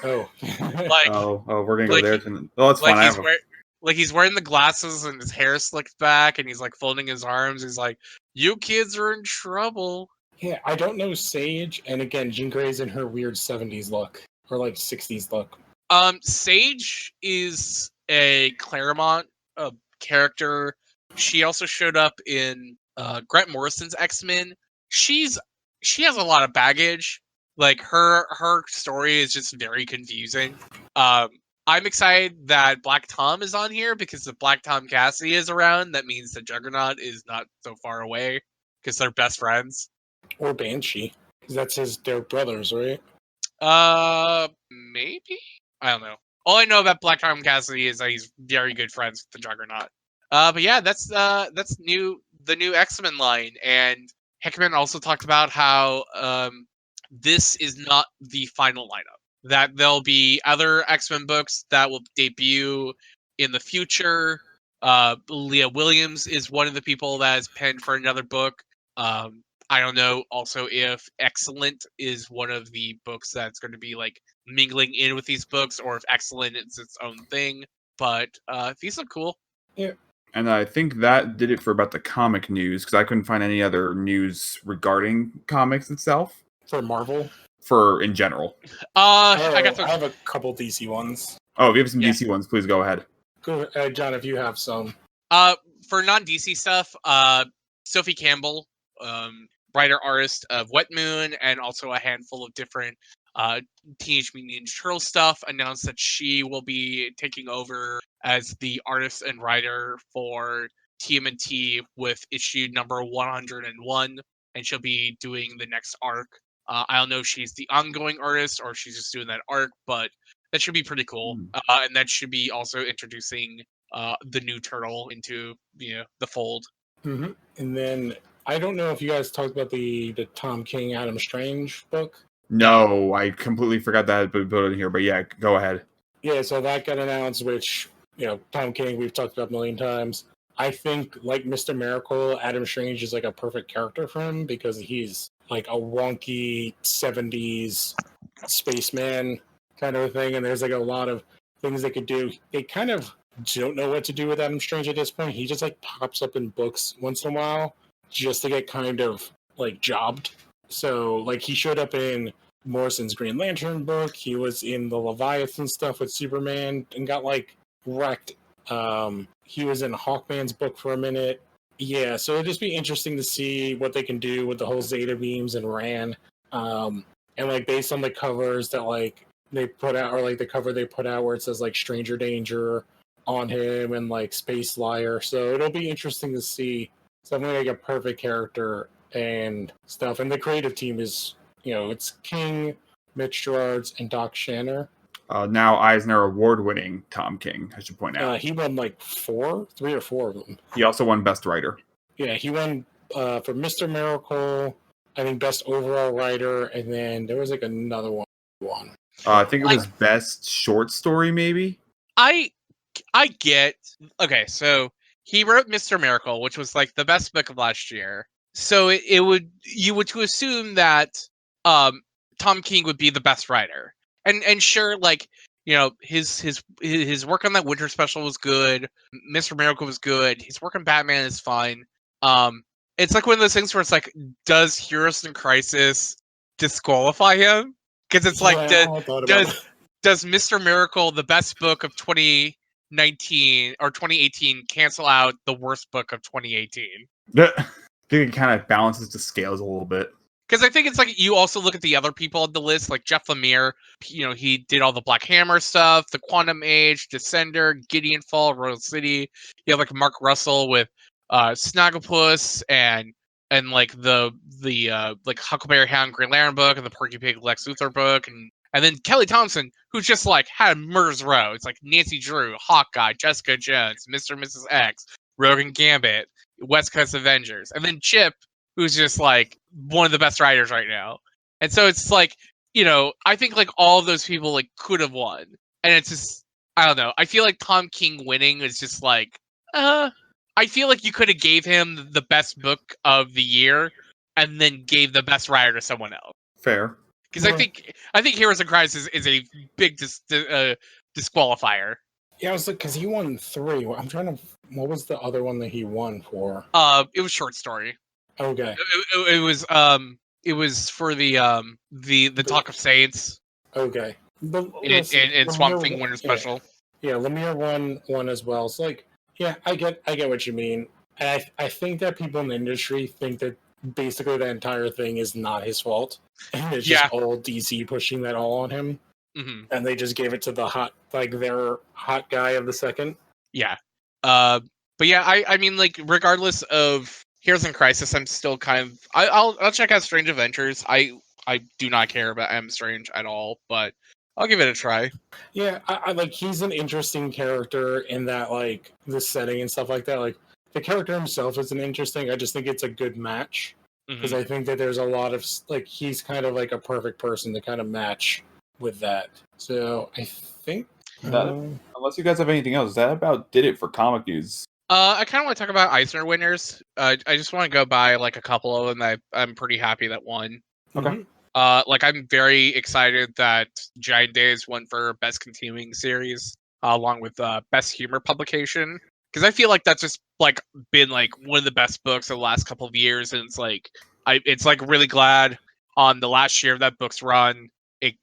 Oh. Like, we're gonna go there. Oh, it's like fine. He's wearing the glasses and his hair slicked back, and he's like folding his arms. He's like, "You kids are in trouble." Yeah, I don't know Sage, and again, Jean Grey's in her weird 70s look or like 60s look. Sage is a Claremont character. She also showed up in Grant Morrison's X-Men. She has a lot of baggage. Like, her story is just very confusing. I'm excited that Black Tom is on here because if Black Tom Cassidy is around, that means the Juggernaut is not so far away because they're best friends. Or Banshee, because they're brothers, right? Maybe? I don't know. All I know about Black Tom Cassidy is that he's very good friends with the Juggernaut. But yeah, that's the new X-Men line, and Hickman also talked about how this is not the final lineup. That there'll be other X-Men books that will debut in the future. Leah Williams is one of the people that is penned for another book. I don't know also if Excellent is one of the books that's going to be like mingling in with these books, or if Excellent is its own thing. But these look cool. Yeah. And I think that did it for about the comic news, because I couldn't find any other news regarding comics itself. For Marvel? In general. I have a couple DC ones. Oh, if you have some DC ones, please go ahead. Go ahead, John, if you have some. For non-DC stuff, Sophie Campbell, writer artist of Wet Moon, and also a handful of different Teenage Mutant Ninja Turtle stuff, announced that she will be taking over as the artist and writer for TMNT with issue number 101, and she'll be doing the next arc. I don't know if she's the ongoing artist or she's just doing that arc, but that should be pretty cool. And that should be also introducing the new turtle into the fold. Mm-hmm. And then I don't know if you guys talked about the Tom King Adam Strange book. No, I completely forgot that had been put in here, but yeah, go ahead. Yeah, so that got announced, which Tom King, we've talked about a million times. I think, like Mr. Miracle, Adam Strange is like a perfect character for him because he's like a wonky 70s spaceman kind of a thing, and there's like a lot of things they could do. They kind of don't know what to do with Adam Strange at this point. He just like pops up in books once in a while just to get kind of like jobbed. So like he showed up in Morrison's Green Lantern book. He was in the Leviathan stuff with Superman and got like wrecked. He was in Hawkman's book for a minute. Yeah, so it'll just be interesting to see what they can do with the whole Zeta beams and Ran. And like based on the covers that like they put out, or like the cover they put out where it says like Stranger Danger on him and like Space Liar. So it'll be interesting to see something like a perfect character and stuff. And the creative team is, it's King, Mitch Gerards, and Doc Shanner. Now Eisner Award-winning Tom King, I should point out. He won like 3 or 4 of them. He also won Best Writer. Yeah, he won for Mr. Miracle, I think Best Overall Writer, and then there was like another one he won. I think it was Best Short Story, maybe? I get... Okay, so he wrote Mr. Miracle, which was like the best book of last year. So you would to assume that Tom King would be the best writer. And sure, like, his work on that winter special was good. Mr. Miracle was good. His work on Batman is fine. It's like one of those things where it's like, does Heroes in Crisis disqualify him? Because it's like, does Mr. Miracle, the best book of 2019 or 2018, cancel out the worst book of 2018? I think it kind of balances the scales a little bit. Because I think it's like you also look at the other people on the list, like Jeff Lemire. He did all the Black Hammer stuff, the Quantum Age, Descender, Gideon Fall, Royal City. You have like Mark Russell with Snagglepuss and like the like Huckleberry Hound Green Lantern book and the Porky Pig Lex Luthor book, and then Kelly Thompson, who's just like had Murder's Row. It's like Nancy Drew, Hawkeye, Jessica Jones, Mr. and Mrs. X, Rogue and Gambit, West Coast Avengers, and then Chip, who's just like one of the best writers right now. And so it's like, I think like all of those people like could have won. And it's just, I don't know. I feel like Tom King winning is just like, I feel like you could have gave him the best book of the year and then gave the best writer to someone else. Fair. Because I think Heroes in Crisis is a big disqualifier. Yeah, I was like, because he won 3. I'm trying to, what was the other one that he won for? It was short story. Okay. It was for the Talk of Saints. Okay. In Swamp Thing Winter Special. Yeah, Lemire won one as well. It's like, yeah, I get what you mean. And I think that people in the industry think that basically the entire thing is not his fault. And it's just all DC pushing that all on him. Mm-hmm. And they just gave it to the their hot guy of the second. Yeah. But yeah, I mean, like, regardless of Heroes in Crisis, I'm still kind of... I'll check out Strange Adventures. I do not care about M. Strange at all, but I'll give it a try. Yeah, I like, he's an interesting character in that, like, the setting and stuff like that. Like, the character himself isn't interesting. I just think it's a good match. Because I think that there's a lot of, like, he's kind of like a perfect person to kind of match with that. So I think... unless you guys have anything else, that about did it for comic news. I kind of want to talk about Eisner winners. I just want to go by like a couple of them that I'm pretty happy that won. Okay. Like, I'm very excited that Giant Days won for Best Continuing Series, along with Best Humor Publication, because I feel like that's just like been like one of the best books of the last couple of years, and it's like it's like really glad on the last year of that book's run it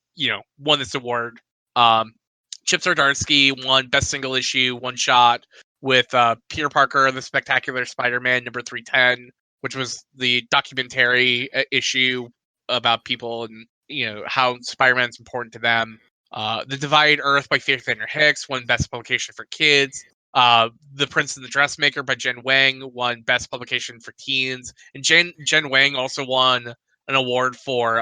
won this award. Chip Zdarsky won Best Single Issue One Shot with Peter Parker and the Spectacular Spider-Man number 310, which was the documentary issue about people and how Spider-Man's important to them. The Divided Earth by Faith Vander Hicks won Best Publication for Kids. The Prince and the Dressmaker by Jen Wang won Best Publication for Teens. And Jen Wang also won an award for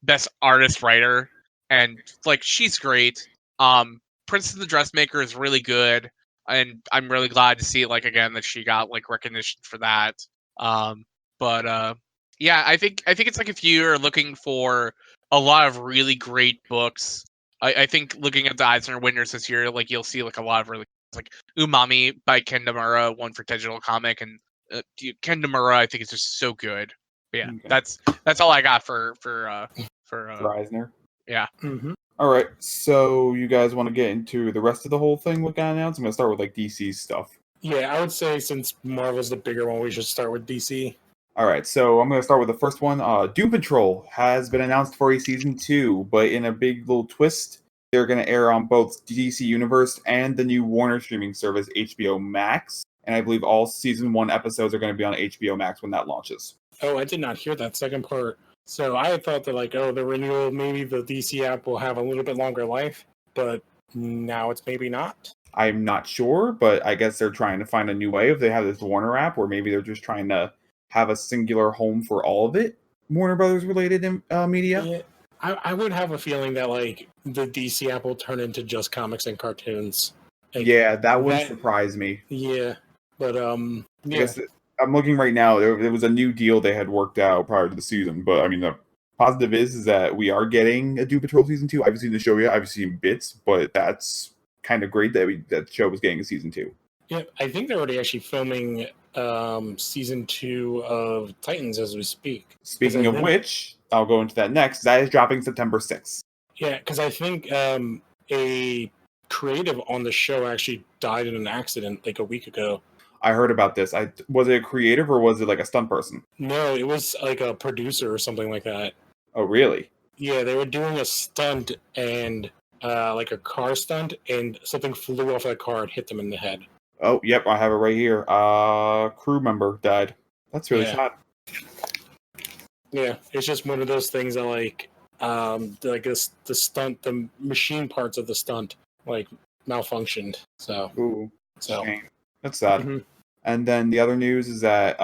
Best Artist Writer. And like, she's great. Prince and the Dressmaker is really good. And I'm really glad to see, like, again, that she got like recognition for that. Yeah, I think it's like, if you're looking for a lot of really great books, I think looking at the Eisner winners this year, like, you'll see like a lot of really like Umami by Ken Nomura, one for Digital Comic, and Ken Nomura I think is just so good. But yeah, Okay. that's all I got for Reisner. yeah. Mm-hmm. All right, so you guys want to get into the rest of the whole thing? What got announced? I'm gonna start with like DC stuff. Yeah, I would say since Marvel's the bigger one, we should start with DC. All right, so I'm gonna start with the first one. Doom Patrol has been announced for a season 2, but in a big little twist, they're gonna air on both DC Universe and the new Warner streaming service HBO Max. And I believe all season 1 episodes are going to be on HBO Max when that launches. Oh, I did not hear that second part. So I had thought that, like, oh, the renewal, maybe the DC app will have a little bit longer life, but now it's maybe not. I'm not sure, but I guess they're trying to find a new way. If they have this Warner app, or maybe they're just trying to have a singular home for all of it, Warner Brothers related media. Yeah, I would have a feeling that, like, the DC app will turn into just comics and cartoons. Like, Yeah, that wouldn't surprise me. Yeah, but I yeah. guess I'm looking right now. There was a new deal they had worked out prior to the season, but I mean the positive is that we are getting a Doom Patrol season 2. I haven't seen the show yet. I've seen bits, but that's kind of great that that show was getting a season 2. Yeah, I think they're already actually filming season 2 of Titans as we speak. Speaking of which, I'll go into that next. That is dropping September 6th. Yeah, because I think a creative on the show actually died in an accident like a week ago. I heard about this. Was it a creative or was it like a stunt person? No, it was like a producer or something like that. Oh, really? Yeah, they were doing a stunt and like a car stunt, and something flew off that car and hit them in the head. Oh, yep, I have it right here. Crew member died. That's really sad. Yeah, it's just one of those things that like the stunt, the machine parts of the stunt like malfunctioned. Shame. That's sad. Mm-hmm. And then the other news is that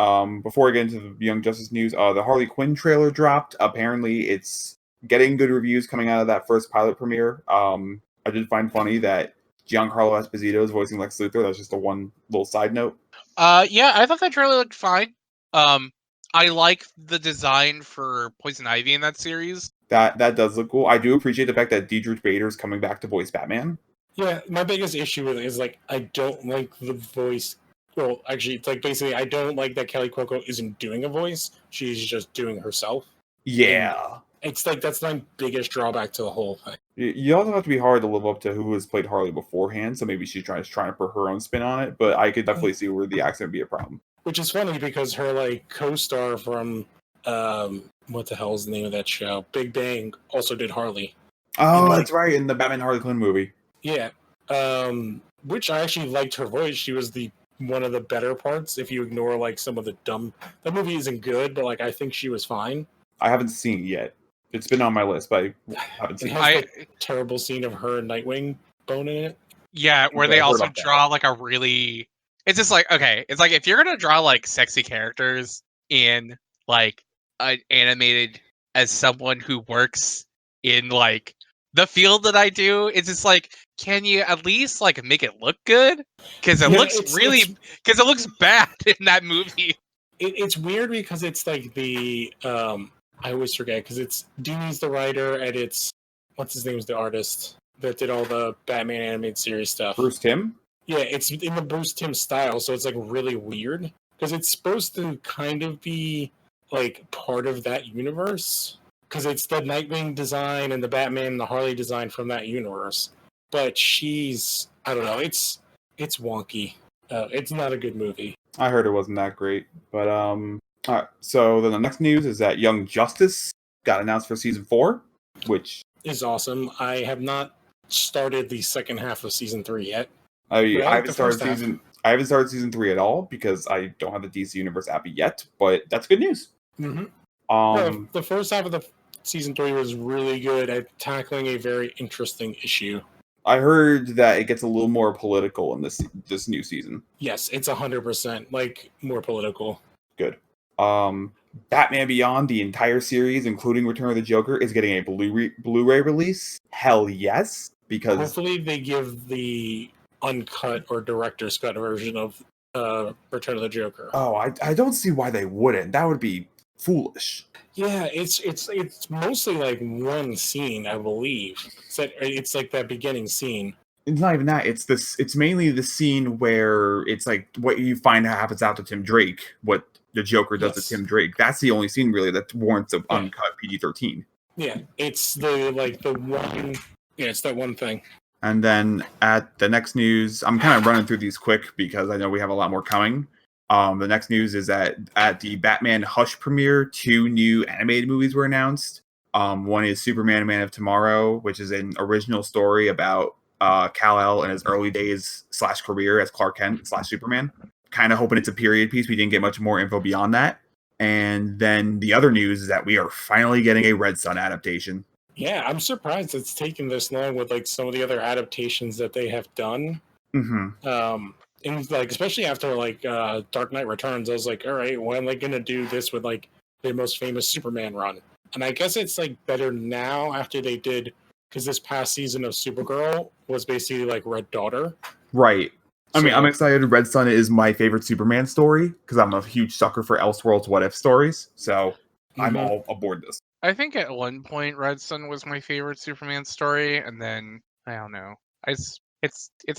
before I get into the Young Justice news, the Harley Quinn trailer dropped. Apparently, it's getting good reviews coming out of that first pilot premiere. I did find funny that Giancarlo Esposito is voicing Lex Luthor. That's just a one little side note. Yeah, I thought that trailer looked fine. I like the design for Poison Ivy in that series. That does look cool. I do appreciate the fact that Diedrich Bader's coming back to voice Batman. Yeah, my biggest issue with it is like I don't like the voice. Well, actually, it's like basically I don't like that Kelly Cuoco isn't doing a voice. She's just doing herself. Yeah. And it's like that's my biggest drawback to the whole thing. You also have to be hard to live up to who has played Harley beforehand, so maybe she's trying to put her own spin on it, but I could definitely see where the accent would be a problem. Which is funny because her like co-star from what the hell is the name of that show? Big Bang also did Harley. Oh, that's right, in the Batman Harley Quinn movie. Yeah. Which I actually liked her voice. She was one of the better parts if you ignore like some of the dumb. That movie isn't good, but like I think she was fine. I haven't seen it yet. It's been on my list, but I haven't seen it. Has the terrible scene of her and Nightwing bone in it. Yeah, where they also draw like a really. It's just like, okay, it's like if you're gonna draw like sexy characters in like animated as someone who works in like the field that I do, it's just like, can you at least like make it look good? Because it looks bad in that movie. It's weird because it's like the I always forget because it's Dini's the writer and it's what's his name is the artist that did all the Batman animated series stuff. Bruce Timm? Yeah, it's in the Bruce Timm style, so it's like really weird because it's supposed to kind of be like part of that universe because it's the Nightwing design and the Batman and the Harley design from that universe. But I don't know, it's wonky. It's not a good movie. I heard it wasn't that great, but all right. So then the next news is that Young Justice got announced for season 4, which is awesome. I have not started the second half of season 3 yet. I haven't started season 3 at all because I don't have the DC Universe app yet, but that's good news. Mm-hmm. The first half of the season 3 was really good at tackling a very interesting issue. I heard that it gets a little more political in this new season. Yes, it's 100% like more political. Good. Batman Beyond, the entire series, including Return of the Joker, is getting a Blu-ray release. Hell yes, because hopefully they give the uncut or director's cut version of Return of the Joker. Oh, I don't see why they wouldn't. That would be foolish. Yeah, it's mostly like one scene, I believe. It's like that beginning scene. It's not even that. It's this. It's mainly the scene where it's like what you find happens after Tim Drake. What the Joker does to Yes. Tim Drake. That's the only scene really that warrants an Yeah. uncut PG-13. Yeah, it's the one. Yeah, it's that one thing. And then at the next news, I'm kind of running through these quick because I know we have a lot more coming. The next news is that at the Batman Hush premiere, 2 new animated movies were announced. One is Superman Man of Tomorrow, which is an original story about Kal-El in his early days / career as Clark Kent / Superman. Kind of hoping it's a period piece. We didn't get much more info beyond that. And then the other news is that we are finally getting a Red Son adaptation. Yeah, I'm surprised it's taken this long with like some of the other adaptations that they have done. Mm-hmm. And like especially after like Dark Knight Returns, I was like, all right, when are they gonna do this with like the most famous Superman run? And I guess it's like better now after they did, because this past season of Supergirl was basically like Red Daughter. Right. I mean, So- I'm excited. Red Son is my favorite Superman story because I'm a huge sucker for Elseworlds What If stories. So I'm Mhm. all aboard this. I think at one point Red Sun was my favorite Superman story, and then I don't know. It's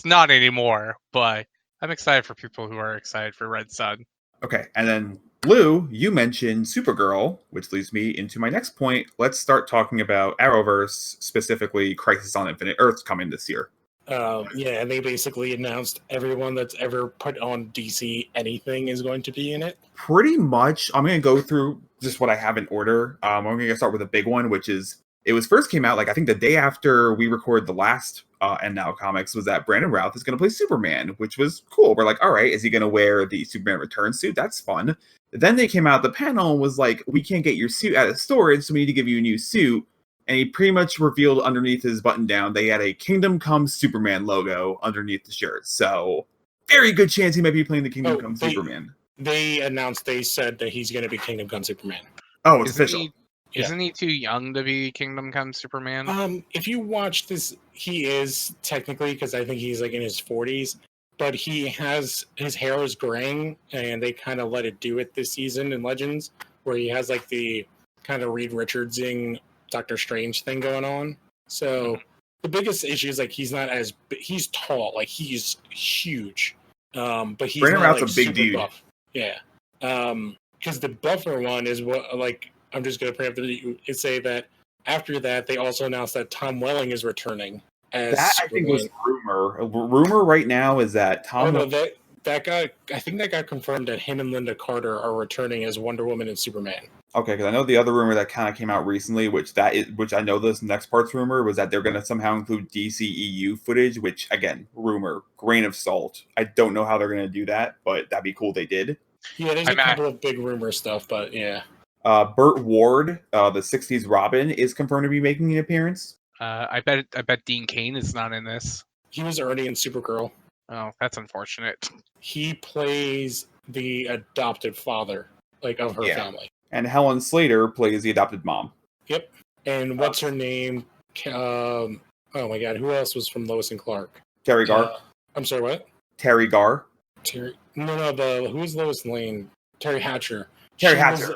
not anymore, but I'm excited for people who are excited for Red Sun. Okay, and then Lou, you mentioned Supergirl, which leads me into my next point. Let's start talking about Arrowverse, specifically Crisis on Infinite Earths coming this year. Yeah, and they basically announced everyone that's ever put on DC anything is going to be in it. Pretty much, I'm going to go through just what I have in order. I'm going to start with a big one, which is it was first came out like I think the day after we recorded the last And Now comics was that Brandon Routh is going to play Superman, which was cool. We're like, all right, is he going to wear the Superman Return suit? That's fun. Then they came out the panel and was like, we can't get your suit out of storage, so we need to give you a new suit. And he pretty much revealed underneath his button down, they had a Kingdom Come Superman logo underneath the shirt. So very good chance he might be playing the Kingdom Come Superman. They announced, they said that he's going to be Kingdom Come Superman. Oh, it's official. Isn't he too young to be Kingdom Come Superman? If you watch this, he is technically, because I think he's like in his 40s, but he has, his hair is graying, and they kind of let it do it this season in Legends, where he has like the kind of Reed Richardsing Doctor Strange thing going on. So the biggest issue is like he's not as, he's tall, like he's huge, but he's Brandon not, Routh's like, a big super dude. buff. Yeah. Because the buffer one is what, like, I'm just going to preempt it, say that after that, they also announced that Tom Welling is returning as That I think was rumor. Rumor right now is that Tom. Oh, no, that got, I think that got confirmed that him and Linda Carter are returning as Wonder Woman and Superman. Okay, because I know the other rumor that kind of came out recently, which I know this next part's rumor, was that they're going to somehow include DCEU footage, which again, rumor, grain of salt. I don't know how they're going to do that, but that'd be cool. They did. Yeah, there's a couple of big rumor stuff, but yeah. Burt Ward, the '60s Robin, is confirmed to be making an appearance. I bet Dean Cain is not in this. He was already in Supergirl. Oh, that's unfortunate. He plays the adopted father, like, of her family. And Helen Slater plays the adopted mom. Yep. And what's her name? Oh my God, who else was from Lois and Clark? Terry Garr. I'm sorry, what? Terry Garr. Who was Lois Lane? Terry Hatcher. Terry Hatcher.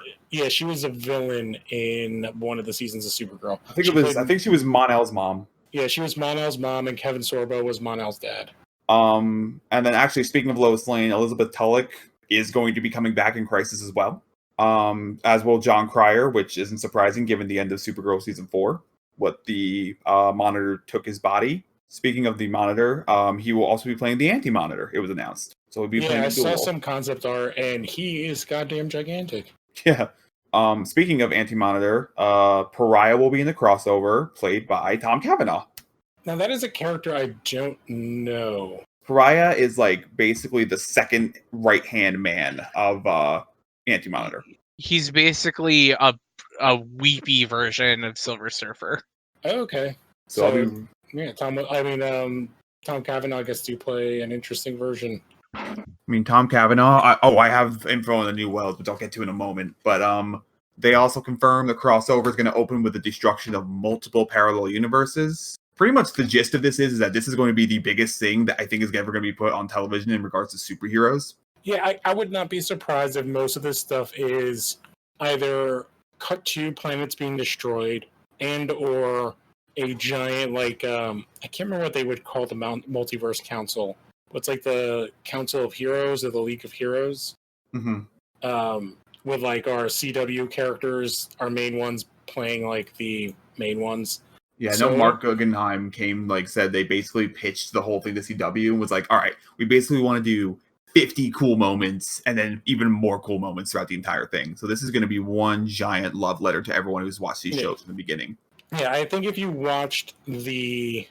She was a villain in one of the seasons of Supergirl. I think she was Mon-El's mom. Yeah, she was Mon-El's mom, and Kevin Sorbo was Mon-El's dad. And then actually, speaking of Lois Lane, Elizabeth Tulloch is going to be coming back in Crisis as well. As will John Cryer, which isn't surprising given the end of Supergirl season 4. What the Monitor took his body. Speaking of the Monitor, he will also be playing the Anti-Monitor. It was announced, so he'll be playing. I saw some concept art, and he is goddamn gigantic. Yeah. Speaking of Anti-Monitor, Pariah will be in the crossover, played by Tom Cavanaugh. Now that is a character I don't know. Pariah is like basically the second right-hand man of Anti-Monitor. He's basically a weepy version of Silver Surfer. Okay. So Tom Cavanaugh gets to play an interesting version. I mean, Tom Cavanaugh. I have info on the New World, which I'll get to in a moment. But they also confirmed the crossover is going to open with the destruction of multiple parallel universes. Pretty much the gist of this is that this is going to be the biggest thing that I think is ever going to be put on television in regards to superheroes. Yeah, I would not be surprised if most of this stuff is either cut to planets being destroyed and or a giant like I can't remember what they would call the multiverse council. What's like the Council of Heroes or the League of Heroes? With like our CW characters, our main ones playing like the main ones. Yeah, I know So Mark Guggenheim said they basically pitched the whole thing to CW and was like, all right, we basically want to do 50 cool moments and then even more cool moments throughout the entire thing. So this is going to be one giant love letter to everyone who's watched these shows from the beginning. Yeah, I think if you watched the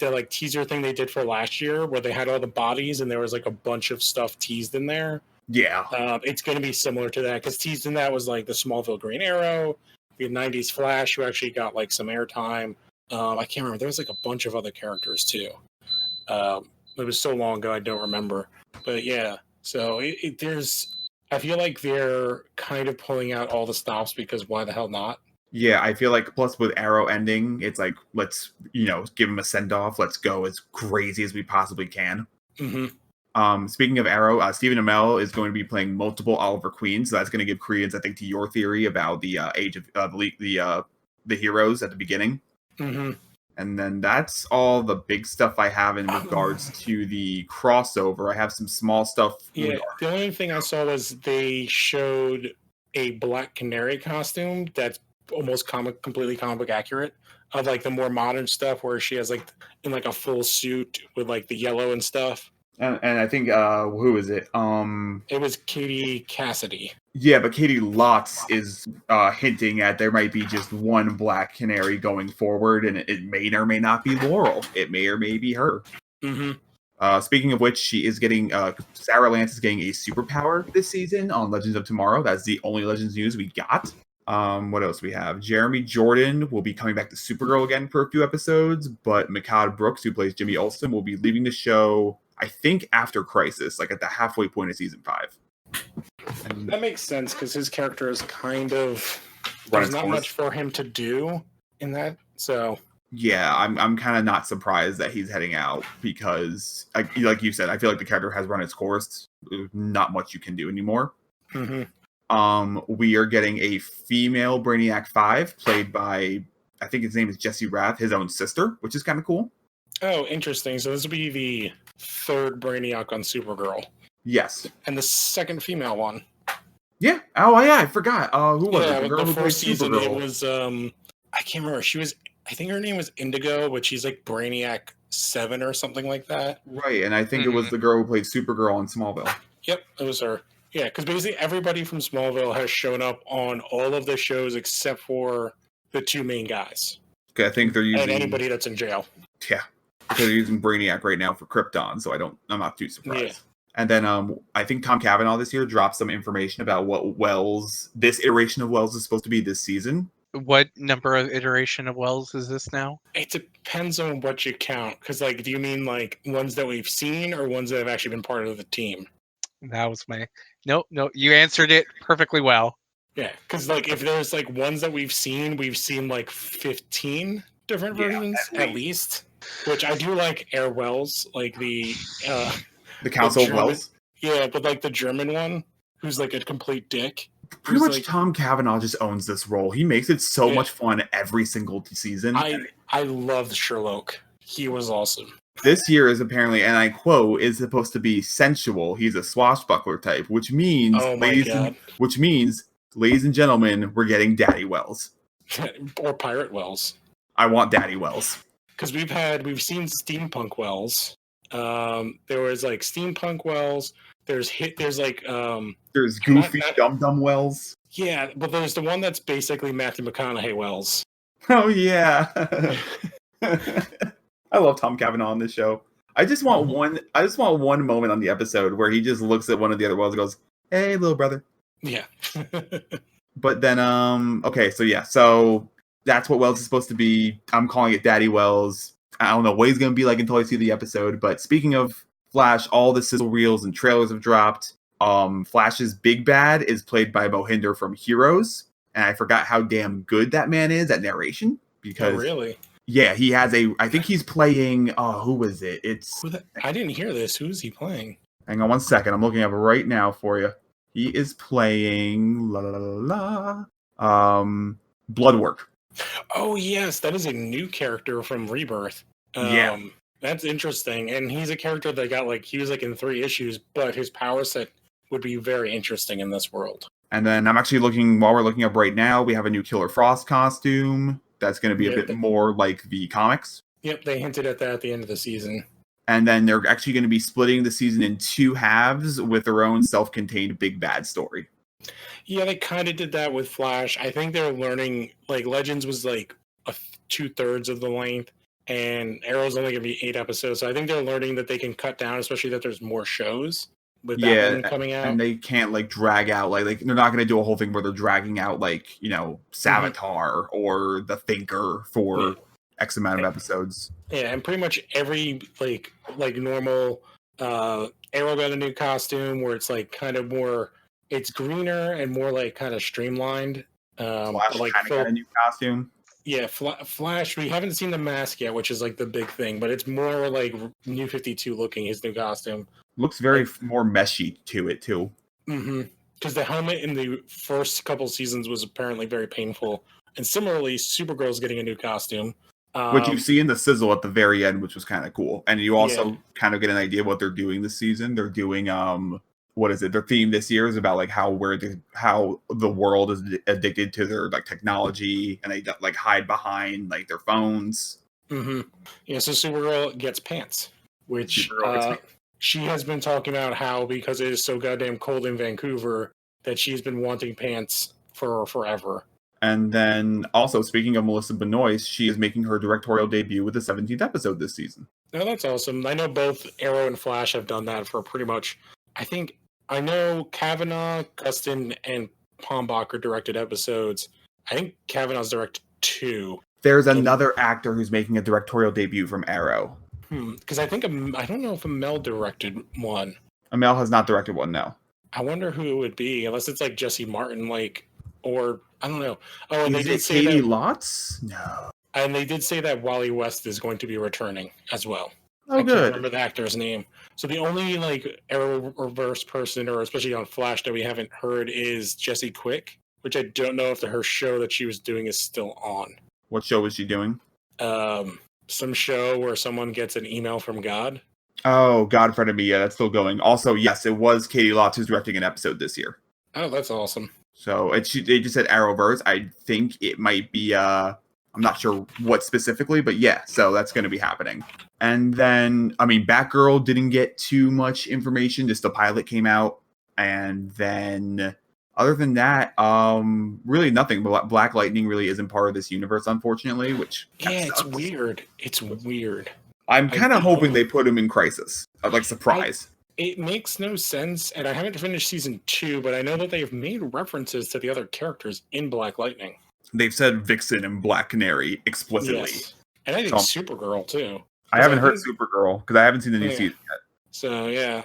like teaser thing they did for last year where they had all the bodies and there was like a bunch of stuff teased in there. Yeah. It's going to be similar to that because teased in that was like the Smallville Green Arrow, the 90s Flash, who actually got like some airtime. I can't remember. There was like a bunch of other characters too. It was so long ago, I don't remember. But yeah, so there's. I feel like they're kind of pulling out all the stops because why the hell not? Yeah, I feel like plus with Arrow ending, it's like let's give him a send off. Let's go as crazy as we possibly can. Mm-hmm. Speaking of Arrow, Stephen Amell is going to be playing multiple Oliver Queens, so that's going to give credence, I think, to your theory about the age of the heroes at the beginning. Mm-hmm. And then that's all the big stuff I have in regards to the crossover. I have some small stuff. Yeah, the only thing I saw was they showed a Black Canary costume that's almost completely comic book accurate of like the more modern stuff where she has like in like a full suit with like the yellow and stuff. And I think who is it? It was Katie Cassidy. Yeah, but Katie Lotz is hinting at there might be just one Black Canary going forward, and it may or may not be Laurel. It may or may be her. Mm-hmm. Speaking of which, she is getting Sarah Lance is getting a superpower this season on Legends of Tomorrow. That's the only Legends news we got. What else we have? Jeremy Jordan will be coming back to Supergirl again for a few episodes, but Mikad Brooks, who plays Jimmy Olsen, will be leaving the show, I think, after Crisis, like at the halfway point of season 5. And that makes sense because his character is kind of there's not much for him to do in that. So yeah, I'm kind of not surprised that he's heading out because, like you said, I feel like the character has run its course. There's not much you can do anymore. Mm-hmm. We are getting a female Brainiac 5 played by, I think his name is Jesse Rath, his own sister, which is kind of cool. Oh, interesting. So this will be the third Brainiac on Supergirl. Yes. And the second female one. Yeah. Oh, yeah. I forgot. Who was it? The girl who played season, Supergirl. It was, I can't remember. I think her name was Indigo, but she's like Brainiac 7 or something like that. Right. And I think it was the girl who played Supergirl in Smallville. Yep. It was her. Yeah. Because basically everybody from Smallville has shown up on all of the shows except for the two main guys. Okay. I think they're using. And anybody that's in jail. Yeah. They're using Brainiac right now for Krypton, so I'm not too surprised. Yeah. And then I think Tom Cavanaugh this year dropped some information about what this iteration of Wells is supposed to be this season. What number of iteration of Wells is this now? It depends on what you count. Because, like, do you mean, like, ones that we've seen or ones that have actually been part of the team? That was my... No, you answered it perfectly well. Yeah, because, like, if there's, like, ones that we've seen, like, 15 different versions, at least. Which I do like Air Wells, like the Council of Wells. Yeah, but like the German one, who's like a complete dick. Pretty much, like, Tom Cavanaugh just owns this role. He makes it so much fun every single season. I loved Sherlock. He was awesome. This year is apparently, and I quote, is supposed to be sensual. He's a swashbuckler type, which means, ladies and gentlemen, we're getting Daddy Wells or Pirate Wells. I want Daddy Wells. Because we've seen steampunk Wells. There was like steampunk Wells. There's goofy dum Wells. Yeah, but there's the one that's basically Matthew McConaughey Wells. Oh yeah. I love Tom Cavanaugh on this show. I just want one moment on the episode where he just looks at one of the other Wells and goes, "Hey, little brother." Yeah. But then okay, so that's what Wells is supposed to be. I'm calling it Daddy Wells. I don't know what he's going to be like until I see the episode. But speaking of Flash, all the sizzle reels and trailers have dropped. Flash's big bad is played by Mohinder from Heroes. And I forgot how damn good that man is at narration. Because, really? Yeah, he has I think he's playing, who was it? I didn't hear this. Who is he playing? Hang on one second. I'm looking up right now for you. He is playing, Bloodwork. Oh yes, that is a new character from Rebirth. Yeah. That's interesting. And he's a character that got like he was like in 3 issues, but his power set would be very interesting in this world. And then I'm actually looking, while we're looking up right now, we have a new Killer Frost costume that's going to be a bit more like the comics. Yep, they hinted at that at the end of the season. And then they're actually going to be splitting the season in 2 halves with their own self-contained big bad story. Yeah, they kind of did that with Flash. I think they're learning, like, Legends was like 2/3 of the length, and Arrow's only going to be 8 episodes. So I think they're learning that they can cut down, especially that there's more shows with that one coming out. And they can't, like, drag out, like they're not going to do a whole thing where they're dragging out, like, you know, Savitar or The Thinker for X amount of episodes. Yeah, and pretty much every, like normal Arrow got a new costume where it's, like, kind of more... It's greener and more like kind of streamlined. Flash like kind of got a new costume. Yeah, Flash. We haven't seen the mask yet, which is like the big thing, but it's more like New 52 looking. His new costume looks very more meshy to it too. Because the helmet in the first couple seasons was apparently very painful, and similarly, Supergirl's getting a new costume. Which you see in the sizzle at the very end, which was kind of cool, and you also kind of get an idea of what they're doing this season. They're doing what is it? Their theme this year is about like how the world is addicted to their like technology, and they like hide behind like their phones. Yeah, so Supergirl gets pants, which she has been talking about how because it is so goddamn cold in Vancouver that she's been wanting pants for forever. And then also speaking of Melissa Benoist, she is making her directorial debut with the 17th episode this season. Oh, that's awesome. I know both Arrow and Flash have done that for pretty much. I know Kavanaugh, Gustin, and Palmbacher directed episodes. I think Kavanaugh's directed 2. There's another actor who's making a directorial debut from Arrow. Because I don't know if Amel directed one. Amel has not directed one, no. I wonder who it would be, unless it's like Jesse Martin, or I don't know. Oh, and is they did it say Katie that, Lotz? No. And they did say that Wally West is going to be returning as well. Oh, I good. can't remember the actor's name. So the only like Arrowverse person, or especially on Flash, that we haven't heard is Jessie Quick, which I don't know if her show that she was doing is still on. What show was she doing? Some show where someone gets an email from God. Oh, God Friend of Me. Yeah, that's still going. Also, yes, it was Katie Lotz who's directing an episode this year. Oh, that's awesome. So they just said Arrowverse. I think it might be I'm not sure what specifically, but yeah, so that's going to be happening. And then, I mean, Batgirl didn't get too much information. Just the pilot came out. And then, other than that, really nothing. Black Lightning really isn't part of this universe, unfortunately, which it's weird. It's weird. I'm kind of hoping they put him in Crisis. Like, surprise. It makes no sense, and I haven't finished season 2, but I know that they've made references to the other characters in Black Lightning. They've said Vixen and Black Canary explicitly. Yes. And I think Supergirl, too. I haven't heard Supergirl, because I haven't seen the new season yet. So, yeah.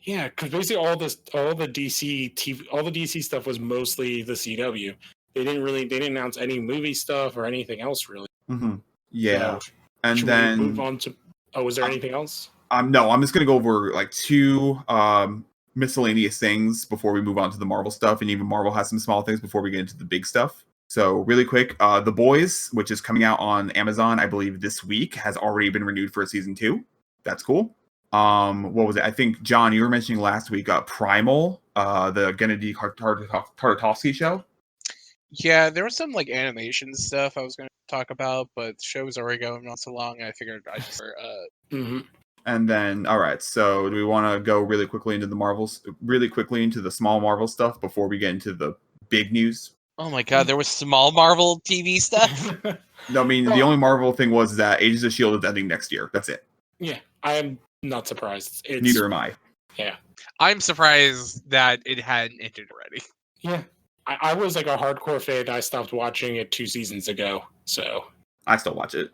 Yeah, because basically all the DC stuff was mostly the CW. They didn't announce any movie stuff or anything else, really. Yeah. So, and then... move on to... Oh, was there anything else? No, I'm just going to go over like 2 miscellaneous things before we move on to the Marvel stuff, and even Marvel has some small things before we get into the big stuff. So really quick, The Boys, which is coming out on Amazon, I believe this week, has already been renewed for season 2. That's cool. What was it? I think, John, you were mentioning last week, Primal, the Gennady Tartakovsky show. Yeah, there was some like animation stuff I was going to talk about, but the show was already going on so long, and I figured I'd just... And then, all right, so do we want to go really quickly into the small Marvel stuff before we get into the big news? Oh my god, there was small Marvel TV stuff? No, I mean, the only Marvel thing was that Agents of S.H.I.E.L.D. is ending next year. That's it. Yeah, I'm not surprised. Neither am I. Yeah. I'm surprised that it hadn't ended already. Yeah. I was like a hardcore fan. I stopped watching it 2 seasons ago, so... I still watch it.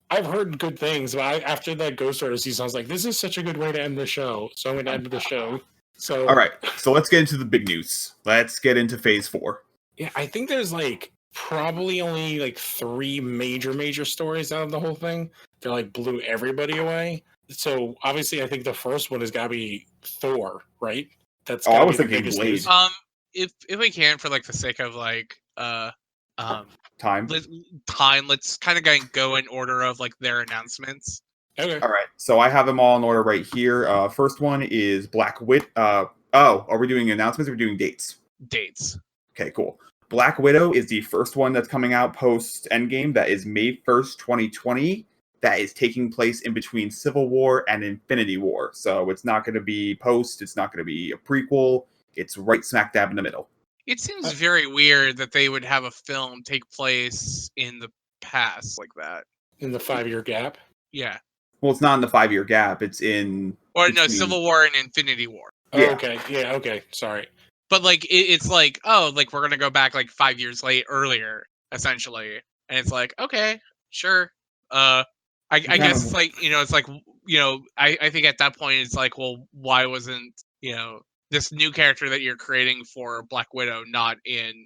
I've heard good things, but after that Ghost Rider season, I was like, this is such a good way to end the show. So I'm going to end the show. So, all right, so let's get into the big news. Let's get into phase 4. Yeah, I think there's like probably only like 3 major stories out of the whole thing. They like blew everybody away. So obviously, I think the first one has got to be Thor, right? That's I was thinking Blade. If we can, for like the sake of like time. Let's kind of go in order of like their announcements. Okay. All right, so I have them all in order right here. First one is Black Widow. Are we doing announcements or are we doing dates? Dates. Okay, cool. Black Widow is the first one that's coming out post Endgame. That is May 1st, 2020. That is taking place in between Civil War and Infinity War. So it's not going to be post. It's not going to be a prequel. It's right smack dab in the middle. It seems very weird that they would have a film take place in the past like that. In the 5-year gap. Yeah. Well, it's not in the 5-year gap. It's in... Or no, Civil War and Infinity War. Oh, Yeah. okay. Yeah, okay. Sorry. But like it's like, oh, like we're gonna go back like 5 years earlier, essentially. And it's like, okay, sure. I guess it's like, it's like, I think at that point it's like, well, why wasn't, this new character that you're creating for Black Widow not in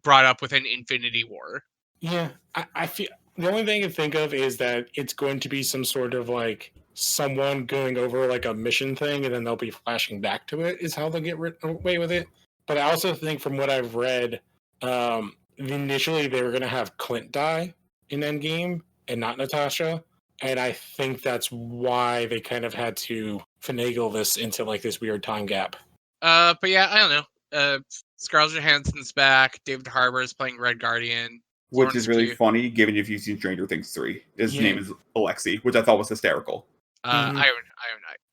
brought up within Infinity War? Yeah, I feel the only thing I can think of is that it's going to be some sort of like someone going over like a mission thing, and then they'll be flashing back to it. Is how they'll get away with it. But I also think, from what I've read, initially they were going to have Clint die in Endgame and not Natasha, and I think that's why they kind of had to finagle this into like this weird time gap. But yeah, I don't know. Scarlett Johansson's back. David Harbour is playing Red Guardian. Which Florence is really Pugh. funny, given if you've seen Stranger Things 3. His Yeah. name is Alexei, which I thought was hysterical. Mhm. I own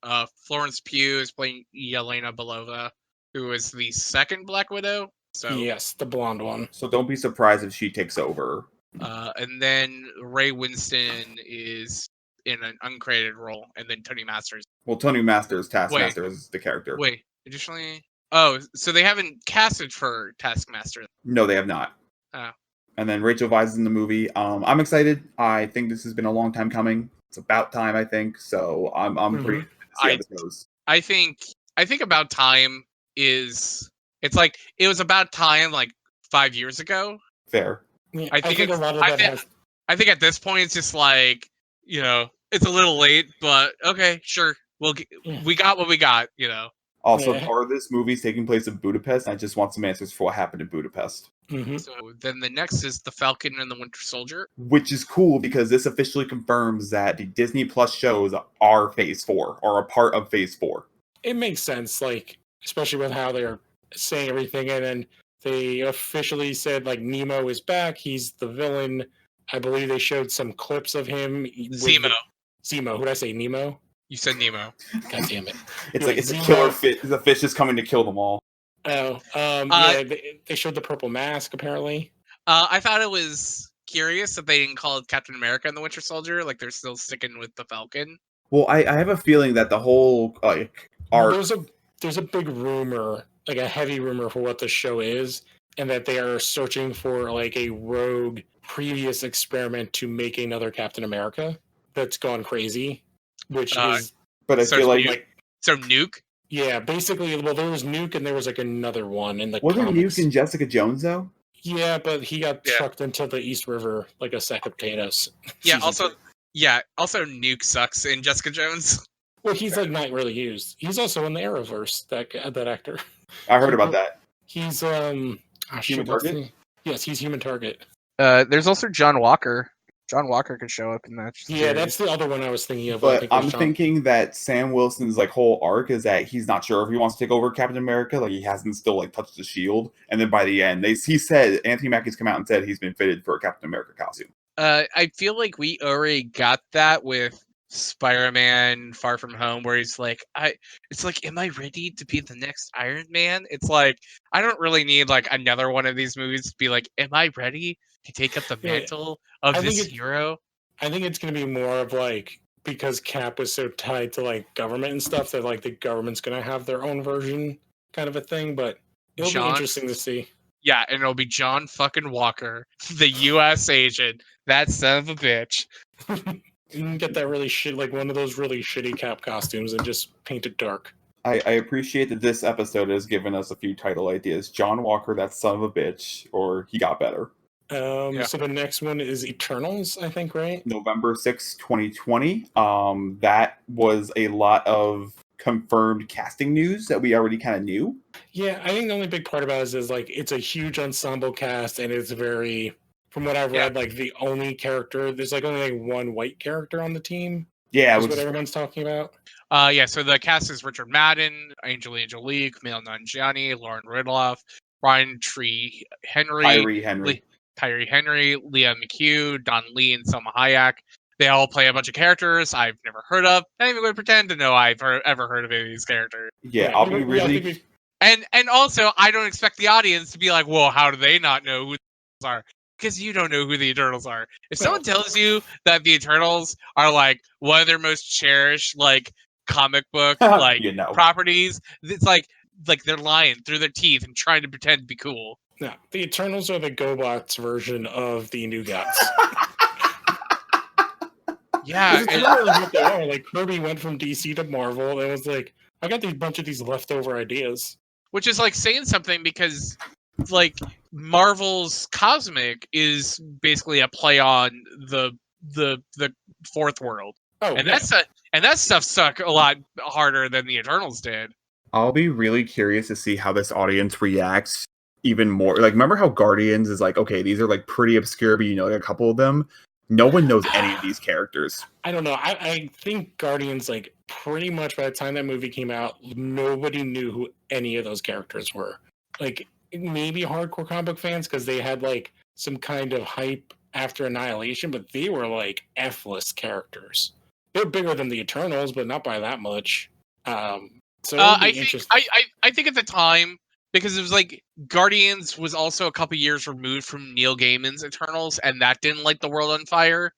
not. Florence Pugh is playing Yelena Belova, who is the second Black Widow. So Yes, the blonde one. So don't be surprised if she takes over. and then Ray Winston is in an uncredited role, and then Tony Masters. Well, Tony Masters, Taskmaster, is the character. Wait, additionally, so they haven't casted for Taskmaster. No, they have not. Oh. And then Rachel Weisz is in the movie. I'm excited. I think this has been a long time coming. It's about time, I think. So I'm pretty excited to see how this goes. I think About Time is, it's like it was about time like 5 years ago. Fair. Yeah, I think a lot of that has. I think at this point it's just like, it's a little late, but okay, sure. We got what we got, Also, Yeah. part of this movie is taking place in Budapest. And I just want some answers for what happened in Budapest. Mm-hmm. So then the next is The Falcon and the Winter Soldier. Which is cool because this officially confirms that the Disney Plus shows are Phase 4, or a part of Phase 4. It makes sense, like, especially with how they're saying everything, and then they officially said like Nemo is back. He's the villain. I believe they showed some clips of him. Zemo. Zemo. Who did I say? Nemo? You said Nemo. God damn it! It's Yeah, like it's a Zemo. killer fish. The fish is coming to kill them all. Oh, yeah. They showed the purple mask apparently. I thought it was curious that they didn't call it Captain America and the Winter Soldier. Like they're still sticking with the Falcon. Well, I have a feeling that the whole arc. There's a big rumor, like a heavy rumor for what the show is, and that they are searching for like a rogue previous experiment to make another Captain America that's gone crazy, which is. But I So feel it's like So Nuke. Yeah, basically, well, there was Nuke and there was like another one in the wasn't comics. Nuke in Jessica Jones though? Yeah, but he got Yeah. trucked into the East River like a sack of potatoes. Yeah. Season Also, 2. also Nuke sucks in Jessica Jones. Well, he's like not really used. He's also in the Arrowverse. That actor. I heard about that. He's Human Target? Yes, he's Human Target. There's also John Walker. John Walker could show up in that. Yeah, that's the other one I was thinking of. I But think was I'm John. thinking that Sam Wilson's like whole arc is that he's not sure if he wants to take over Captain America. Like he hasn't still like touched the shield. And then by the end, he said Anthony Mackie's come out and said he's been fitted for a Captain America costume. I feel like we already got that with Spider-Man Far From Home, where he's like, it's like, am I ready to be the next Iron Man? It's like, I don't really need like another one of these movies to be like, am I ready to take up the Yeah, mantle of I think this hero? I think it's going to be more of like, because Cap was so tied to like government and stuff, that like the government's going to have their own version kind of a thing. But it'll be interesting to see. Yeah, and it'll be John fucking Walker, the U.S. agent, that son of a bitch. You can get that really shit, like one of those really shitty Cap costumes, and just paint it dark. I appreciate that this episode has given us a few title ideas. John Walker, that son of a bitch, or He Got Better. Yeah. So the next one is Eternals, I think, right? November 6th, 2020. That was a lot of confirmed casting news that we already kind of knew. Yeah, I think the only big part about it is like it's a huge ensemble cast, and it's very from what I read, like the only character, there's like only like one white character on the team. Yeah, Is which what is everyone's talking about. Yeah, so the cast is Richard Madden, Angelina Jolie, Kumail Nanjiani, Lauren Ridloff, Brian Tree Henry, Tyree Henry. Tyree Henry, Leah McHugh, Don Lee, and Selma Hayek. They all play a bunch of characters I've never heard of. Not even going to pretend to know I've ever heard of any of these characters. Yeah, I'll be I really. think And also, I don't expect the audience to be like, well, how do they not know who the Eternals are? Because you don't know who the Eternals are. If someone tells you that the Eternals are like one of their most cherished like comic book like You know. properties, it's like they're lying through their teeth and trying to pretend to be cool. no, the Eternals are the GoBots version of the New Gods. Yeah, It's literally what they are. Like Kirby went from DC to Marvel and was like, I got these bunch of these leftover ideas. which is like saying something because like Marvel's Cosmic is basically a play on the fourth world. Oh, And yeah. that stuff suck a lot harder than the Eternals did. I'll be really curious to see how this audience reacts even more. Like, remember how Guardians is like, okay, these are like pretty obscure, but you know, like a couple of them. No one knows any of these characters. I don't know. I think Guardians, like, pretty much by the time that movie came out, nobody knew who any of those characters were. Like, maybe hardcore comic book fans, because they had, like, some kind of hype after Annihilation, but they were, like, F-list characters. They're bigger than the Eternals, but not by that much. So I think at the time, because it was like Guardians was also a couple years removed from Neil Gaiman's Eternals, and that didn't light the world on fire.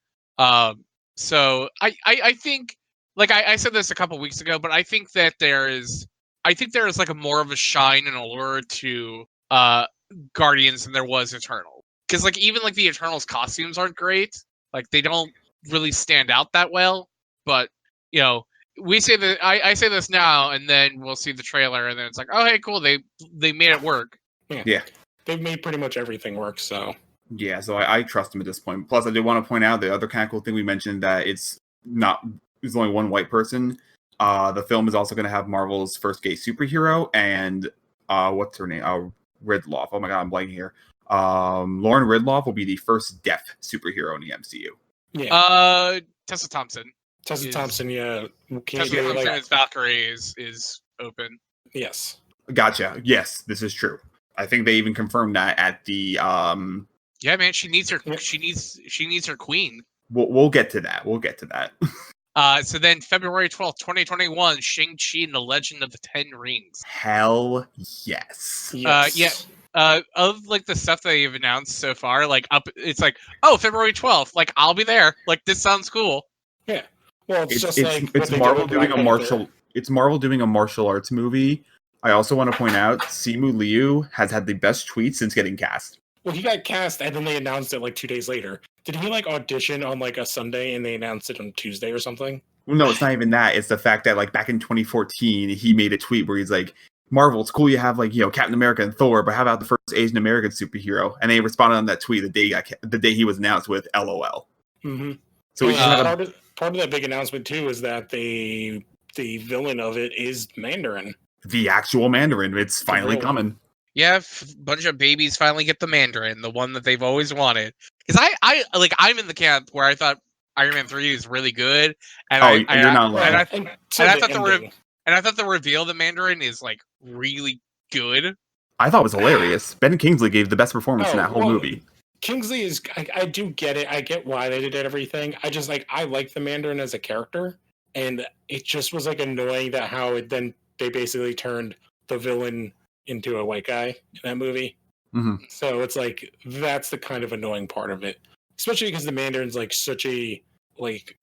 So I think, like I said this a couple weeks ago, but I think that there is like a more of a shine and allure to Guardians than there was Eternal. Because like even like the Eternals costumes aren't great, like they don't really stand out that well. But you know, we say that I say this now, and then we'll see the trailer, and then it's like, oh hey, cool, they made it work. Yeah. They've made pretty much everything work, so. Yeah, so I trust him at this point. Plus, I do want to point out the other kind of cool thing we mentioned, that it's only one white person. The film is also going to have Marvel's first gay superhero, and what's her name? Ridloff. Oh my god, I'm blanking here. Lauren Ridloff will be the first deaf superhero in the MCU. Yeah. Tessa Thompson. Tessa Thompson, yeah. Tessa Thompson as Valkyrie is open. Yes. Gotcha. Yes, this is true. I think they even confirmed that at the Yeah, man, she needs her queen. We'll get to that. We'll get to that. So then February 12th, 2021, Shang-Chi and the Legend of the Ten Rings. Hell yes. Of like the stuff that they've announced so far, like it's like, oh, February 12th, like I'll be there. Like this sounds cool. Yeah. Well, it's Marvel doing a Marvel doing a martial arts movie. I also want to point out Simu Liu has had the best tweet since getting cast. Well, he got cast and then they announced it like 2 days later. Did he like audition on like a Sunday and they announced it on Tuesday or something? Well, no, it's not even that. It's the fact that like back in 2014, he made a tweet where he's like, Marvel, it's cool you have like, you know, Captain America and Thor, but how about the first Asian American superhero? And they responded on that tweet the day he was announced with LOL. Mm-hmm. So part of that big announcement too is that the villain of it is Mandarin. The actual Mandarin. It's finally coming. Yeah, bunch of babies finally get the Mandarin, the one that they've always wanted. Because I'm in the camp where I thought Iron Man 3 is really good, and you're not alone. I thought the reveal of the Mandarin is like really good. I thought it was hilarious. Ben Kingsley gave the best performance in that whole movie. Kingsley is. I do get it. I get why they did everything. I just I like the Mandarin as a character, and it just was like annoying that how it then they basically turned the villain into a white guy in that movie. Mm-hmm. So it's like that's the kind of annoying part of it, especially because the Mandarin's like such a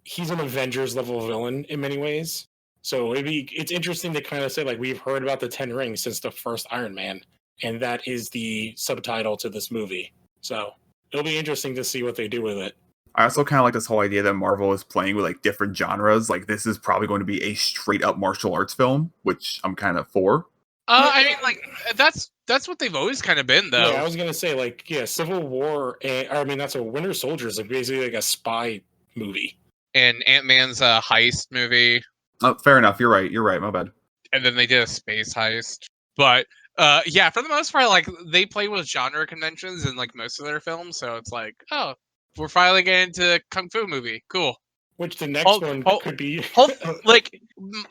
he's an Avengers level villain in many ways. So it's interesting to kind of say like we've heard about the Ten Rings since the first Iron Man, and that is the subtitle to this movie. So it'll be interesting to see what they do with it. I also kind of like this whole idea that Marvel is playing with like different genres. Like this is probably going to be a straight up martial arts film, which I'm kind of for. I mean, like that's what they've always kind of been, though. Yeah, I was gonna say Civil War. That's a Winter Soldier is like basically like a spy movie. And Ant-Man's a heist movie. Oh, fair enough. You're right. My bad. And then they did a space heist. But Yeah, for the most part, like they play with genre conventions in like most of their films, so it's like, oh, we're finally getting into a kung fu movie. Cool. Which the next Hold, one hold, could be. like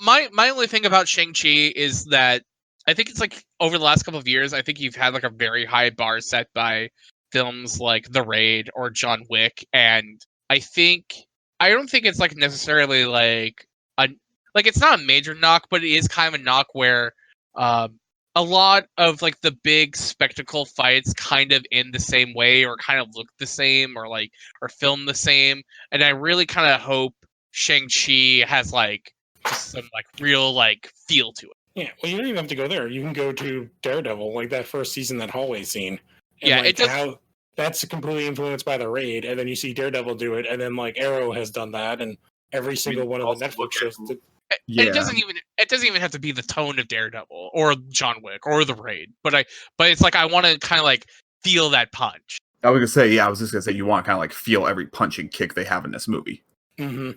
my only thing about Shang-Chi is that I think it's like over the last couple of years, I think you've had like a very high bar set by films like The Raid or John Wick, and I think I don't think it's like necessarily like a like it's not a major knock, but it is kind of a knock where um a lot of like the big spectacle fights kind of end the same way or kind of look the same or like or film the same, and I really kind of hope Shang-Chi has like just some like real like feel to it. Yeah, well, you don't even have to go there. You can go to Daredevil, like that first season, that hallway scene, and Yeah, it like does. how that's completely influenced by the Raid, and then you see Daredevil do it, and then like Arrow has done that, and every single one of the also Netflix look at shows. who- Did, And Yeah, it doesn't even have to be the tone of Daredevil or John Wick or The Raid, but it's like I want to kind of like feel that punch. I was gonna say, yeah, I was just gonna say you want to kind of like feel every punch and kick they have in this movie. mm-hmm.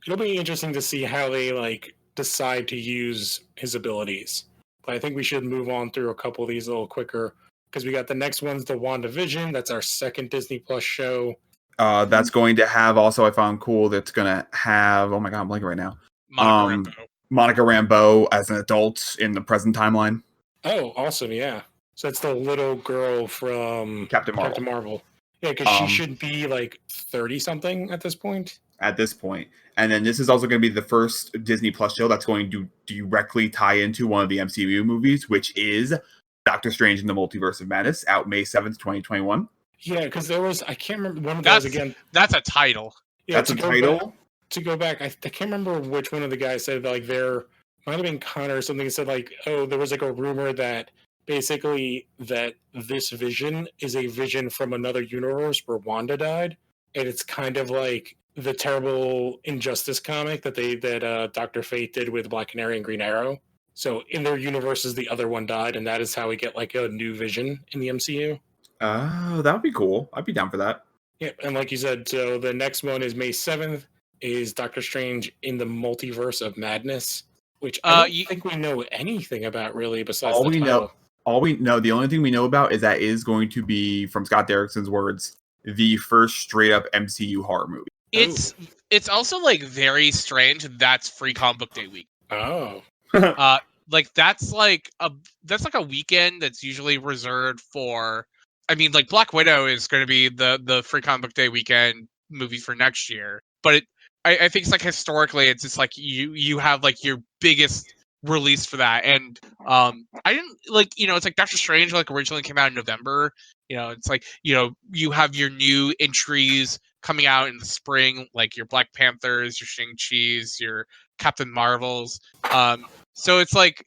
It'll be interesting to see how they like decide to use his abilities. But I think we should move on through a couple of these a little quicker because we got the next one's the WandaVision. That's our second Disney Plus show. That's going to have also I found cool that's gonna have oh my god I'm blanking right now Monica Rambeau. Monica Rambeau as an adult in the present timeline. Oh, awesome! Yeah, so it's the little girl from Captain Marvel. Captain Marvel. Yeah, because she Um, should be like 30 something at this point. At this point. And then this is also going to be the first Disney Plus show that's going to directly tie into one of the MCU movies, which is Doctor Strange in the Multiverse of Madness, out May 7th, 2021. Yeah, because there was I can't remember one of those again. That's a title. Yeah, That's a title. To go back, I can't remember which one of the guys said like there might have been Connor or something said like, oh, there was like a rumor that basically that this vision is a vision from another universe where Wanda died, and it's kind of like the terrible Injustice comic that Dr. Fate did with Black Canary and Green Arrow. So in their universes, the other one died, and that is how we get like a new vision in the MCU. Oh, that would be cool. I'd be down for that. Yeah, and like you said, so the next one is May 7th, is Doctor Strange in the Multiverse of Madness, which I don't think we know anything about really besides All the we title. know, the only thing we know about is that it is going to be, from Scott Derrickson's words, the first straight up MCU horror movie. It's also like very strange. That's Free Comic Book Day week. Oh. Like that's like a weekend that's usually reserved for. I mean, like Black Widow is going to be the Free Comic Book Day weekend movie for next year, but I think it's like historically, it's just like you have like your biggest release for that, and I didn't like it's like Doctor Strange like originally came out in November. It's like you have your new entries coming out in the spring, like your Black Panthers, your Shang-Chi's, your Captain Marvels. So it's like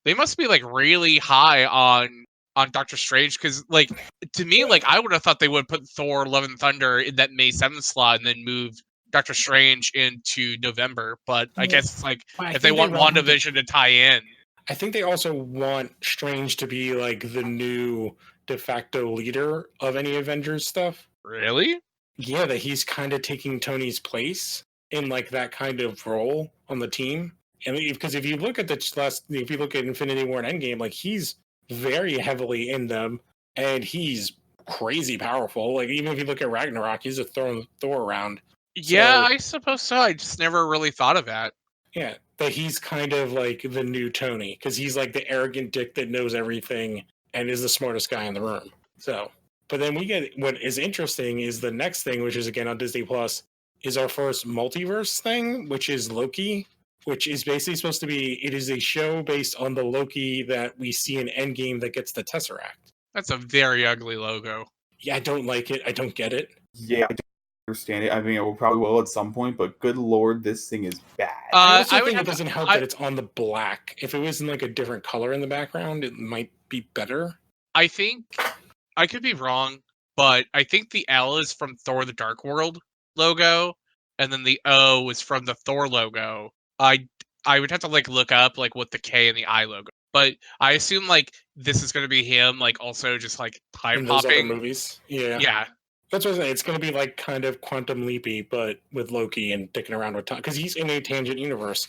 they must be like really high on Doctor Strange because like to me like I would have thought they would put Thor: Love and Thunder in that May 7th slot and then move Doctor Strange into November, but I guess it's like if they want WandaVision to tie in. I think they also want Strange to be like the new de facto leader of any Avengers stuff. Really? Yeah, that he's kind of taking Tony's place in like that kind of role on the team. And because if you look at if you look at Infinity War and Endgame, like he's very heavily in them, and he's crazy powerful. Like even if you look at Ragnarok, he's just throwing Thor around. Yeah, I suppose so. I just never really thought of that. Yeah, but he's kind of like the new Tony because he's like the arrogant dick that knows everything and is the smartest guy in the room. So, but then we get what is interesting is the next thing, which is again on Disney Plus, is our first multiverse thing, which is Loki, which is basically supposed to be. It is a show based on the Loki that we see in Endgame that gets the Tesseract. That's a very ugly logo. Yeah, I don't like it. I don't get it. Yeah, I don't understand it. I mean, it probably will at some point, but good lord, this thing is bad. I also think it doesn't help that it's on the black. If it was in like a different color in the background, it might be better. I think I could be wrong, but I think the L is from Thor: The Dark World logo, and then the O is from the Thor logo. I would have to like look up like what the K and the I logo, but I assume like this is going to be him like also just like time hopping movies. Yeah, yeah. That's what I'm saying. It's going to be like kind of Quantum Leapy, but with Loki and dicking around with time because he's in a tangent universe.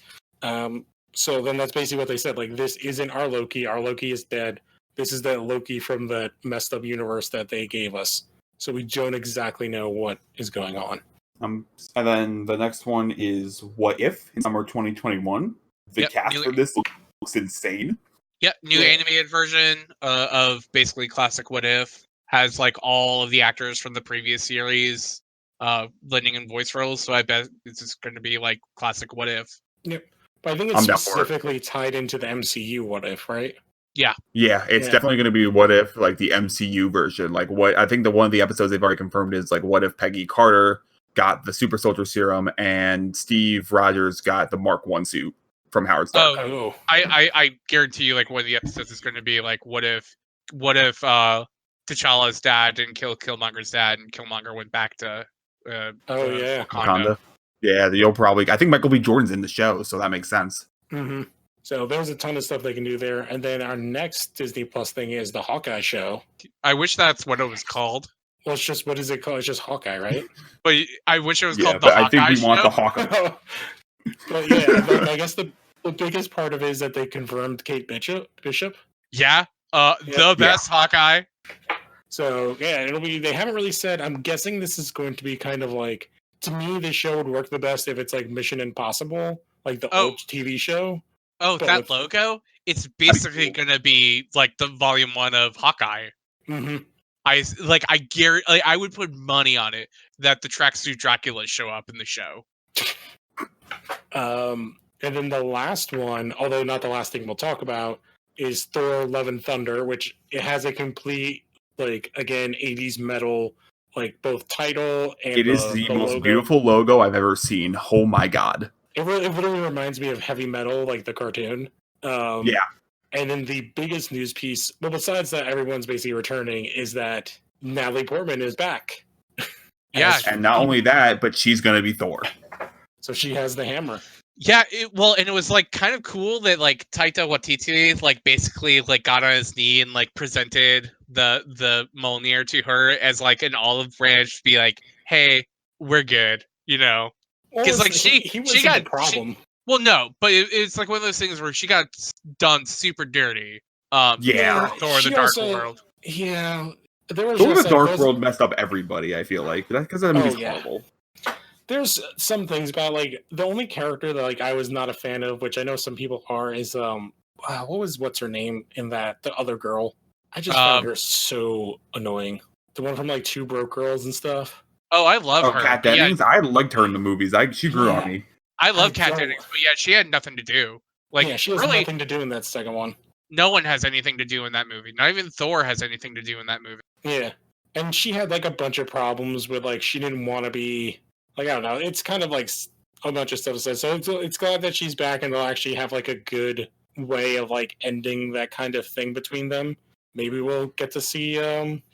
So then that's basically what they said. Like, this isn't our Loki. Our Loki is dead. This is the Loki from the messed up universe that they gave us. So we don't exactly know what is going on. And then the next one is What If in summer 2021. The Yep, cast for this looks insane. Yep, new animated version of basically classic What If. Has like all of the actors from the previous series lending in voice roles, so I bet it's just going to be like classic What If. Yep. But I think it's I'm down for it. specifically tied into the MCU What If, right? Yeah, it's definitely going to be What If, like the MCU version. Like what I think one of the episodes they've already confirmed is like What If Peggy Carter got the super soldier serum and Steve Rogers got the Mark I suit from Howard Stark. Oh. I guarantee you, like one of the episodes is going to be like what if T'Challa's dad didn't kill Killmonger's dad and Killmonger went back to Wakanda. Yeah, you'll probably. I think Michael B. Jordan's in the show, so that makes sense. Mm-hmm. So there's a ton of stuff they can do there. And then our next Disney Plus thing is the Hawkeye show. I wish that's what it was called. Well, it's just, what is it called? It's just Hawkeye, right? But I wish it was called the but Hawkeye I think we want show. the Hawkeye. But yeah, I guess the biggest part of it is that they confirmed Kate Bishop. Yeah, the best Hawkeye. So yeah, it'll be. They haven't really said. I'm guessing this is going to be kind of like, to me, this show would work the best if it's like Mission Impossible, like the old TV show. Oh, but that logo? It's basically gonna be like the volume 1 of Hawkeye. Mm-hmm. I would put money on it that the tracksuit Dracula show up in the show. And then the last one, although not the last thing we'll talk about, is Thor: Love and Thunder, which it has a complete, like, again, 80s metal, like, both title and it is the most logo. beautiful logo I've ever seen. Oh my god! It really reminds me of Heavy Metal, like the cartoon. Yeah. And then the biggest news piece, well, besides that everyone's basically returning, is that Natalie Portman is back. Yeah. And not only that, but she's going to be Thor. So she has the hammer. Yeah, and it was like kind of cool that like Taika Waititi like basically like got on his knee and like presented the Mjolnir to her as like an olive branch to be like, hey, we're good, you know, because like she got the problem. Well, no, but it's like one of those things where she got done super dirty. Thor: The Dark World. Yeah, there was Thor: The Dark World messed up everybody. I feel like because that movie's horrible. There's some things about, like, the only character that like I was not a fan of, which I know some people are, is what's her name in that, the other girl? I just found her so annoying. The one from like Two Broke Girls and stuff. Oh, I love her. Kat Dennings. Yeah. I liked her in the movies. She grew on me. I love Kat Dennings, but yeah, she had nothing to do. Like, she has nothing to do in that second one. No one has anything to do in that movie. Not even Thor has anything to do in that movie. Yeah, and she had like a bunch of problems with, like, she didn't want to be, like, I don't know. It's kind of like a bunch of stuff said. So it's glad that she's back, and they'll actually have like a good way of like ending that kind of thing between them. Maybe we'll get to see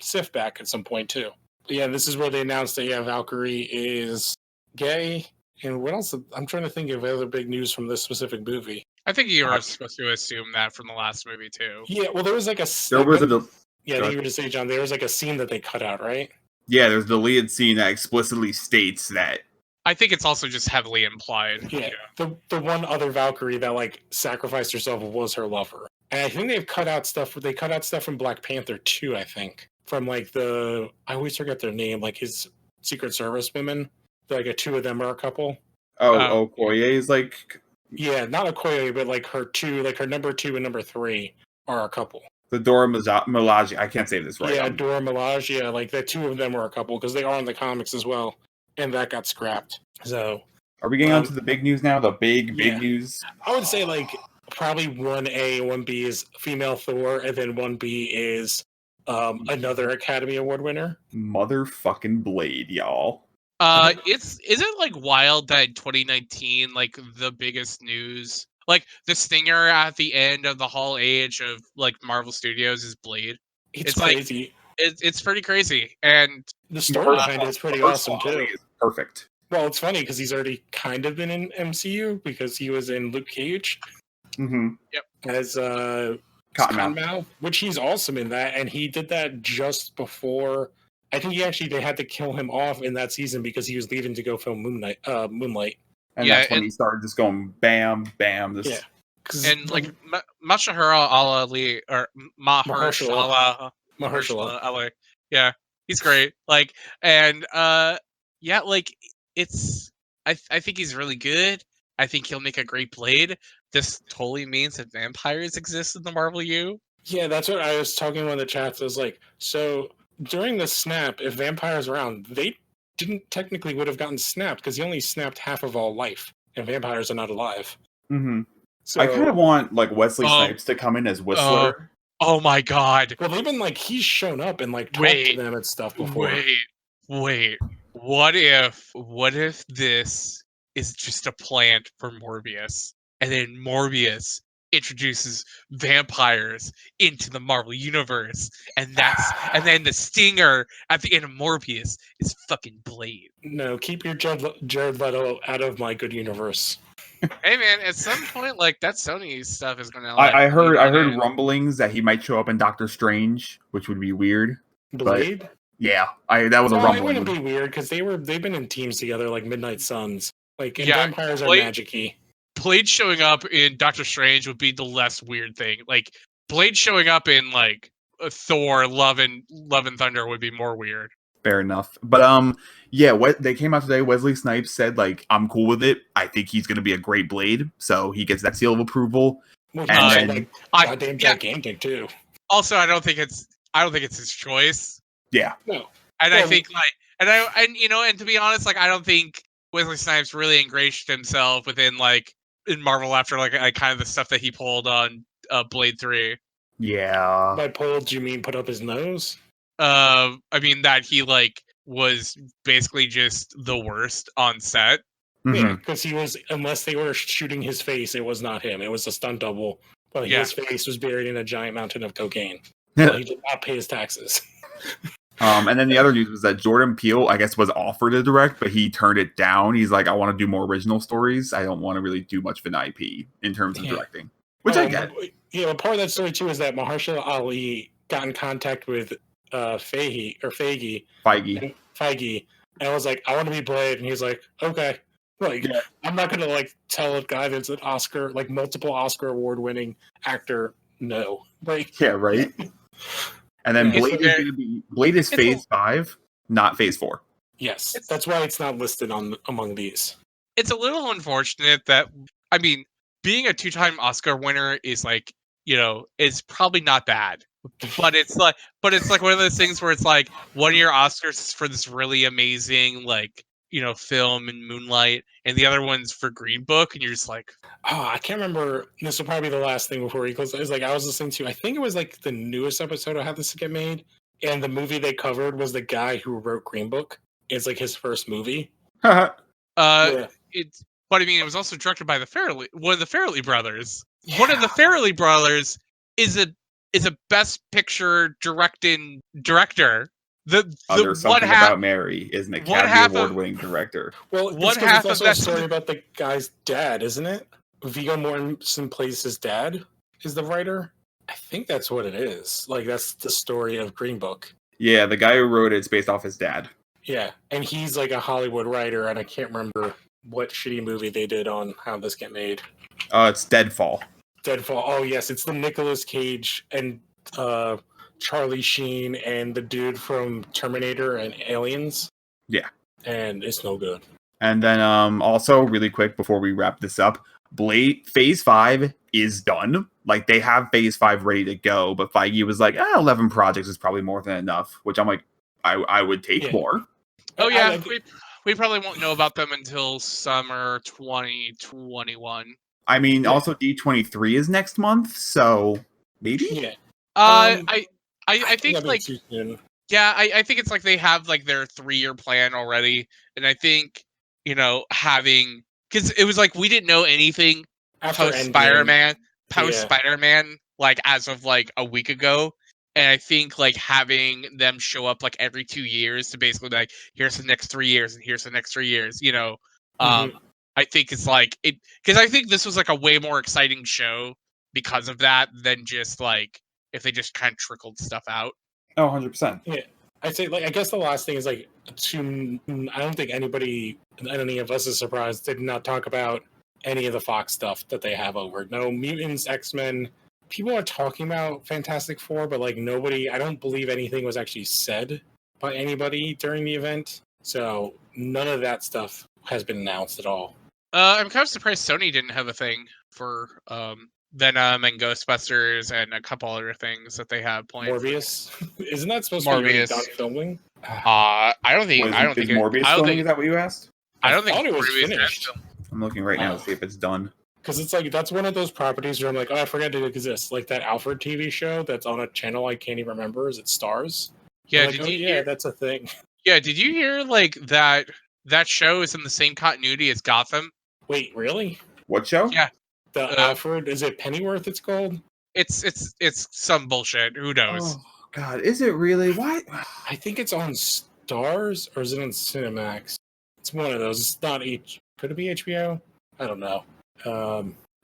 Sif back at some point too. But yeah, this is where they announced that Valkyrie is gay. And what else? I'm trying to think of other big news from this specific movie. I think you were supposed to assume that from the last movie too. Yeah, well, there was like a. There was a. Yeah, I think you were to say, John. There was like a scene that they cut out, right? Yeah, there's a deleted scene that explicitly states that. I think it's also just heavily implied. Yeah. The one other Valkyrie that like sacrificed herself was her lover. And I think they've cut out stuff. They cut out stuff from Black Panther too, I think. From like I always forget their name, like his Secret Service women. Like two of them are a couple. Okoye is like. Yeah, not Okoye, but like her two, like her number 2 and number 3 are a couple. The Dora Milaje. I can't say this right. Yeah, Dora Milaje. Yeah, like the two of them are a couple because they are in the comics as well. And that got scrapped. So, are we getting on to the big news now? The big news? I would say, like, probably 1A, 1B is female Thor, and then 1B is another Academy Award winner. Motherfucking Blade, y'all. Is it like wild that in 2019, like the biggest news, like the stinger at the end of the Hall Age of like Marvel Studios is Blade? It's crazy. Like, it's pretty crazy, and the story behind it is pretty awesome too. Perfect. Well, it's funny because he's already kind of been in MCU because he was in Luke Cage. Mm-hmm. Yep. As Cottonmouth, which he's awesome in that, and he did that just before. I think they had to kill him off in that season because he was leaving to go film Moonlight. And that's when he started just going bam, bam. And like Mahershala Ali or Mahershala Mahershala. Ali, yeah, he's great. Like, and yeah, like it's I think he's really good. I think he'll make a great Blade. This totally means that vampires exist in the Marvel U. Yeah, that's what I was talking in one of the chats. I was like, so during the snap, if vampires were around, they didn't technically would have gotten snapped because he only snapped half of all life, and vampires are not alive. Mm-hmm. So I kind of want like Wesley Oh. Snipes to come in as Whistler. Oh my god! well, they've been like he's shown up and like talked Wait. to them and stuff before. Wait. What if this is just a plant for Morbius, and then Morbius introduces vampires into the Marvel universe, and then the stinger at the end of Morbius is fucking Blade. No, keep your Jared Leto out of my good universe. Hey man, at some point, like that Sony stuff is gonna. I heard in. rumblings that he might show up in Doctor Strange, which would be weird. Blade? Yeah, that was a It rumbling. wouldn't be weird because they've been in teams together like Midnight Suns. Like and Yeah, vampires are Blade- magic-y. Blade showing up in Doctor Strange would be the less weird thing. Like Blade showing up in like Thor, Love and Thunder would be more weird. Fair enough. But yeah, what they came out today, Wesley Snipes said like, I'm cool with it. I think he's gonna be a great Blade, so he gets that seal of approval. Which And is then- like goddamn yeah. gigantic too. Also, I don't think it's his choice. Yeah. No. And Well, I think like and to be honest, like I don't think Wesley Snipes really ingratiated himself within like in Marvel after like kind of the stuff that he pulled on Blade 3. Yeah. By pulled, do you mean put up his nose? I mean that he like was basically just the worst on set. Mhm. Yeah, because he was, unless they were shooting his face, it was not him. It was a stunt double. But Yeah. his face was buried in a giant mountain of cocaine. So he did not pay his taxes. And then the other news was that Jordan Peele, I guess, was offered to direct, but he turned it down. He's like, I want to do more original stories. I don't want to really do much of an IP in terms of Yeah. directing, which I get. Yeah, but part of that story too is that Mahershala Ali got in contact with Feige, and I was like, I want to be Blade, and he's like, okay. Like, Yeah. I'm not gonna like tell a guy that's an Oscar, like multiple Oscar award winning actor, no. Like, Yeah, right. And then Yeah. Blade is It's Phase 5, not Phase 4. yes, that's why it's not listed on among these. It's a little unfortunate that I mean, being a 2-time Oscar winner is like, is probably not bad. But it's like one of those things where it's like one of your Oscars is for this really amazing like, film and Moonlight, and the other one's for Green Book, and you're just like, I can't remember. This will probably be the last thing before he closes. It was like I was listening to. I think it was like the newest episode of How This Get Made, and the movie they covered was the guy who wrote Green Book. It's like his first movie. Yeah. it's. But I mean, it was also directed by one of the Farrelly brothers. Yeah. One of the Farrelly brothers is a Best Picture director. There's something about Mary is an Academy Award-winning director. Well, one half of that story about the guy's dad, isn't it? Viggo Mortensen plays his dad. Is the writer? I think that's what it is. Like that's the story of Green Book. Yeah, the guy who wrote it's based off his dad. Yeah, and he's like a Hollywood writer, and I can't remember what shitty movie they did on How This Get Made. It's Deadfall. Deadfall. Oh yes, it's the Nicolas Cage and Charlie Sheen and the dude from Terminator and Aliens. Yeah. And it's no good. And then also really quick before we wrap this up, Blade Phase 5 is done. Like they have Phase 5 ready to go, but Feige was like, 11 projects is probably more than enough, which I'm like, I would take more. Oh yeah, we probably won't know about them until summer 2021. I mean, also D23 is next month, so maybe? Yeah. I think like I think it's like they have like their 3-year plan already, and I think having because it was like we didn't know anything post Spider-Man like as of like a week ago, and I think like having them show up like every 2 years to basically be like here's the next 3 years and here's the next 3 years, I think it's like it because I think this was like a way more exciting show because of that than just like if they just kind of trickled stuff out. Oh, 100%. Yeah. I'd say, like, I guess the last thing is, like, I don't think any of us is surprised did not talk about any of the Fox stuff that they have over. No Mutants, X-Men. People are talking about Fantastic Four, but like nobody, I don't believe anything was actually said by anybody during the event. So none of that stuff has been announced at all. I'm kind of surprised Sony didn't have a thing for Venom and Ghostbusters and a couple other things that they have planned. Morbius, isn't that supposed to be already Morbius. done filming? I don't think. I don't Is think. Morbius filming? Is that what you asked? I don't think thought it was Morbius has finished. film. I'm looking right now to see if it's done. Because it's like, that's one of those properties where I'm like, oh, I forgot it exists. Like that Alfred TV show that's on a channel I can't even remember. Is it Stars? Yeah, Like, did oh, you yeah, hear? that's a thing. Yeah, did you hear like that show is in the same continuity as Gotham? Wait, really? What show? Yeah. The Alfred, is it Pennyworth it's called? It's some bullshit. Who knows? Oh God, is it really? Why? I think it's on Stars, or is it on Cinemax? It's one of those. It's not could it be HBO? I don't know.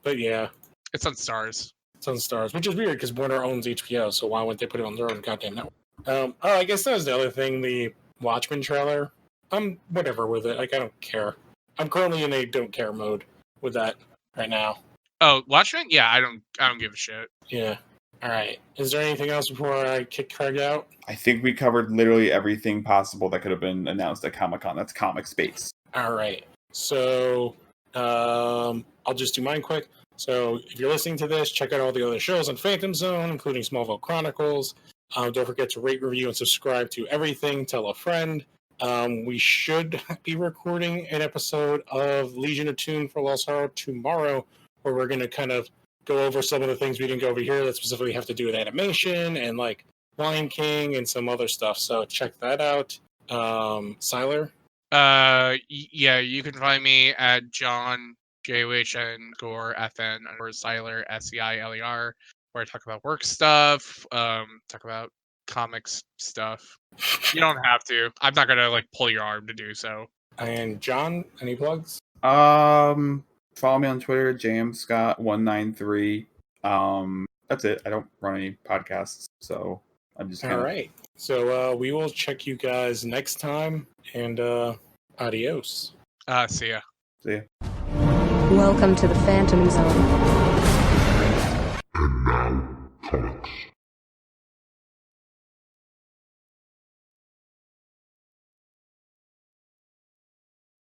But yeah, It's on Stars. it's on Stars, which is weird because Warner owns HBO, so why wouldn't they put it on their own goddamn network? Oh, I guess that was the other thing, the Watchmen trailer. I'm whatever with it. Like, I don't care. I'm currently in a don't care mode with that right now. Oh, Watchmen? Yeah, I don't give a shit. Yeah. All right. Is there anything else before I kick Craig out? I think we covered literally everything possible that could have been announced at Comic-Con. That's comic space. All right. So, I'll just do mine quick. So, if you're listening to this, check out all the other shows on Phantom Zone, including Smallville Chronicles. Don't forget to rate, review, and subscribe to everything. Tell a friend. We should be recording an episode of Legion of Tune for Lost Horror tomorrow, where we're going to kind of go over some of the things we didn't go over here that specifically have to do with animation and like Lion King and some other stuff. So check that out. Siler? Yeah, you can find me at John JWH and Gore FN or Siler SEILER, where I talk about work stuff, talk about comics stuff. You don't have to. I'm not gonna like pull your arm to do so. And John, any plugs? Follow me on Twitter, jamscott193. That's it. I don't run any podcasts, so I'm just All right. So we will check you guys next time, and adios. See ya. See ya. Welcome to the Phantom Zone. And now, comics.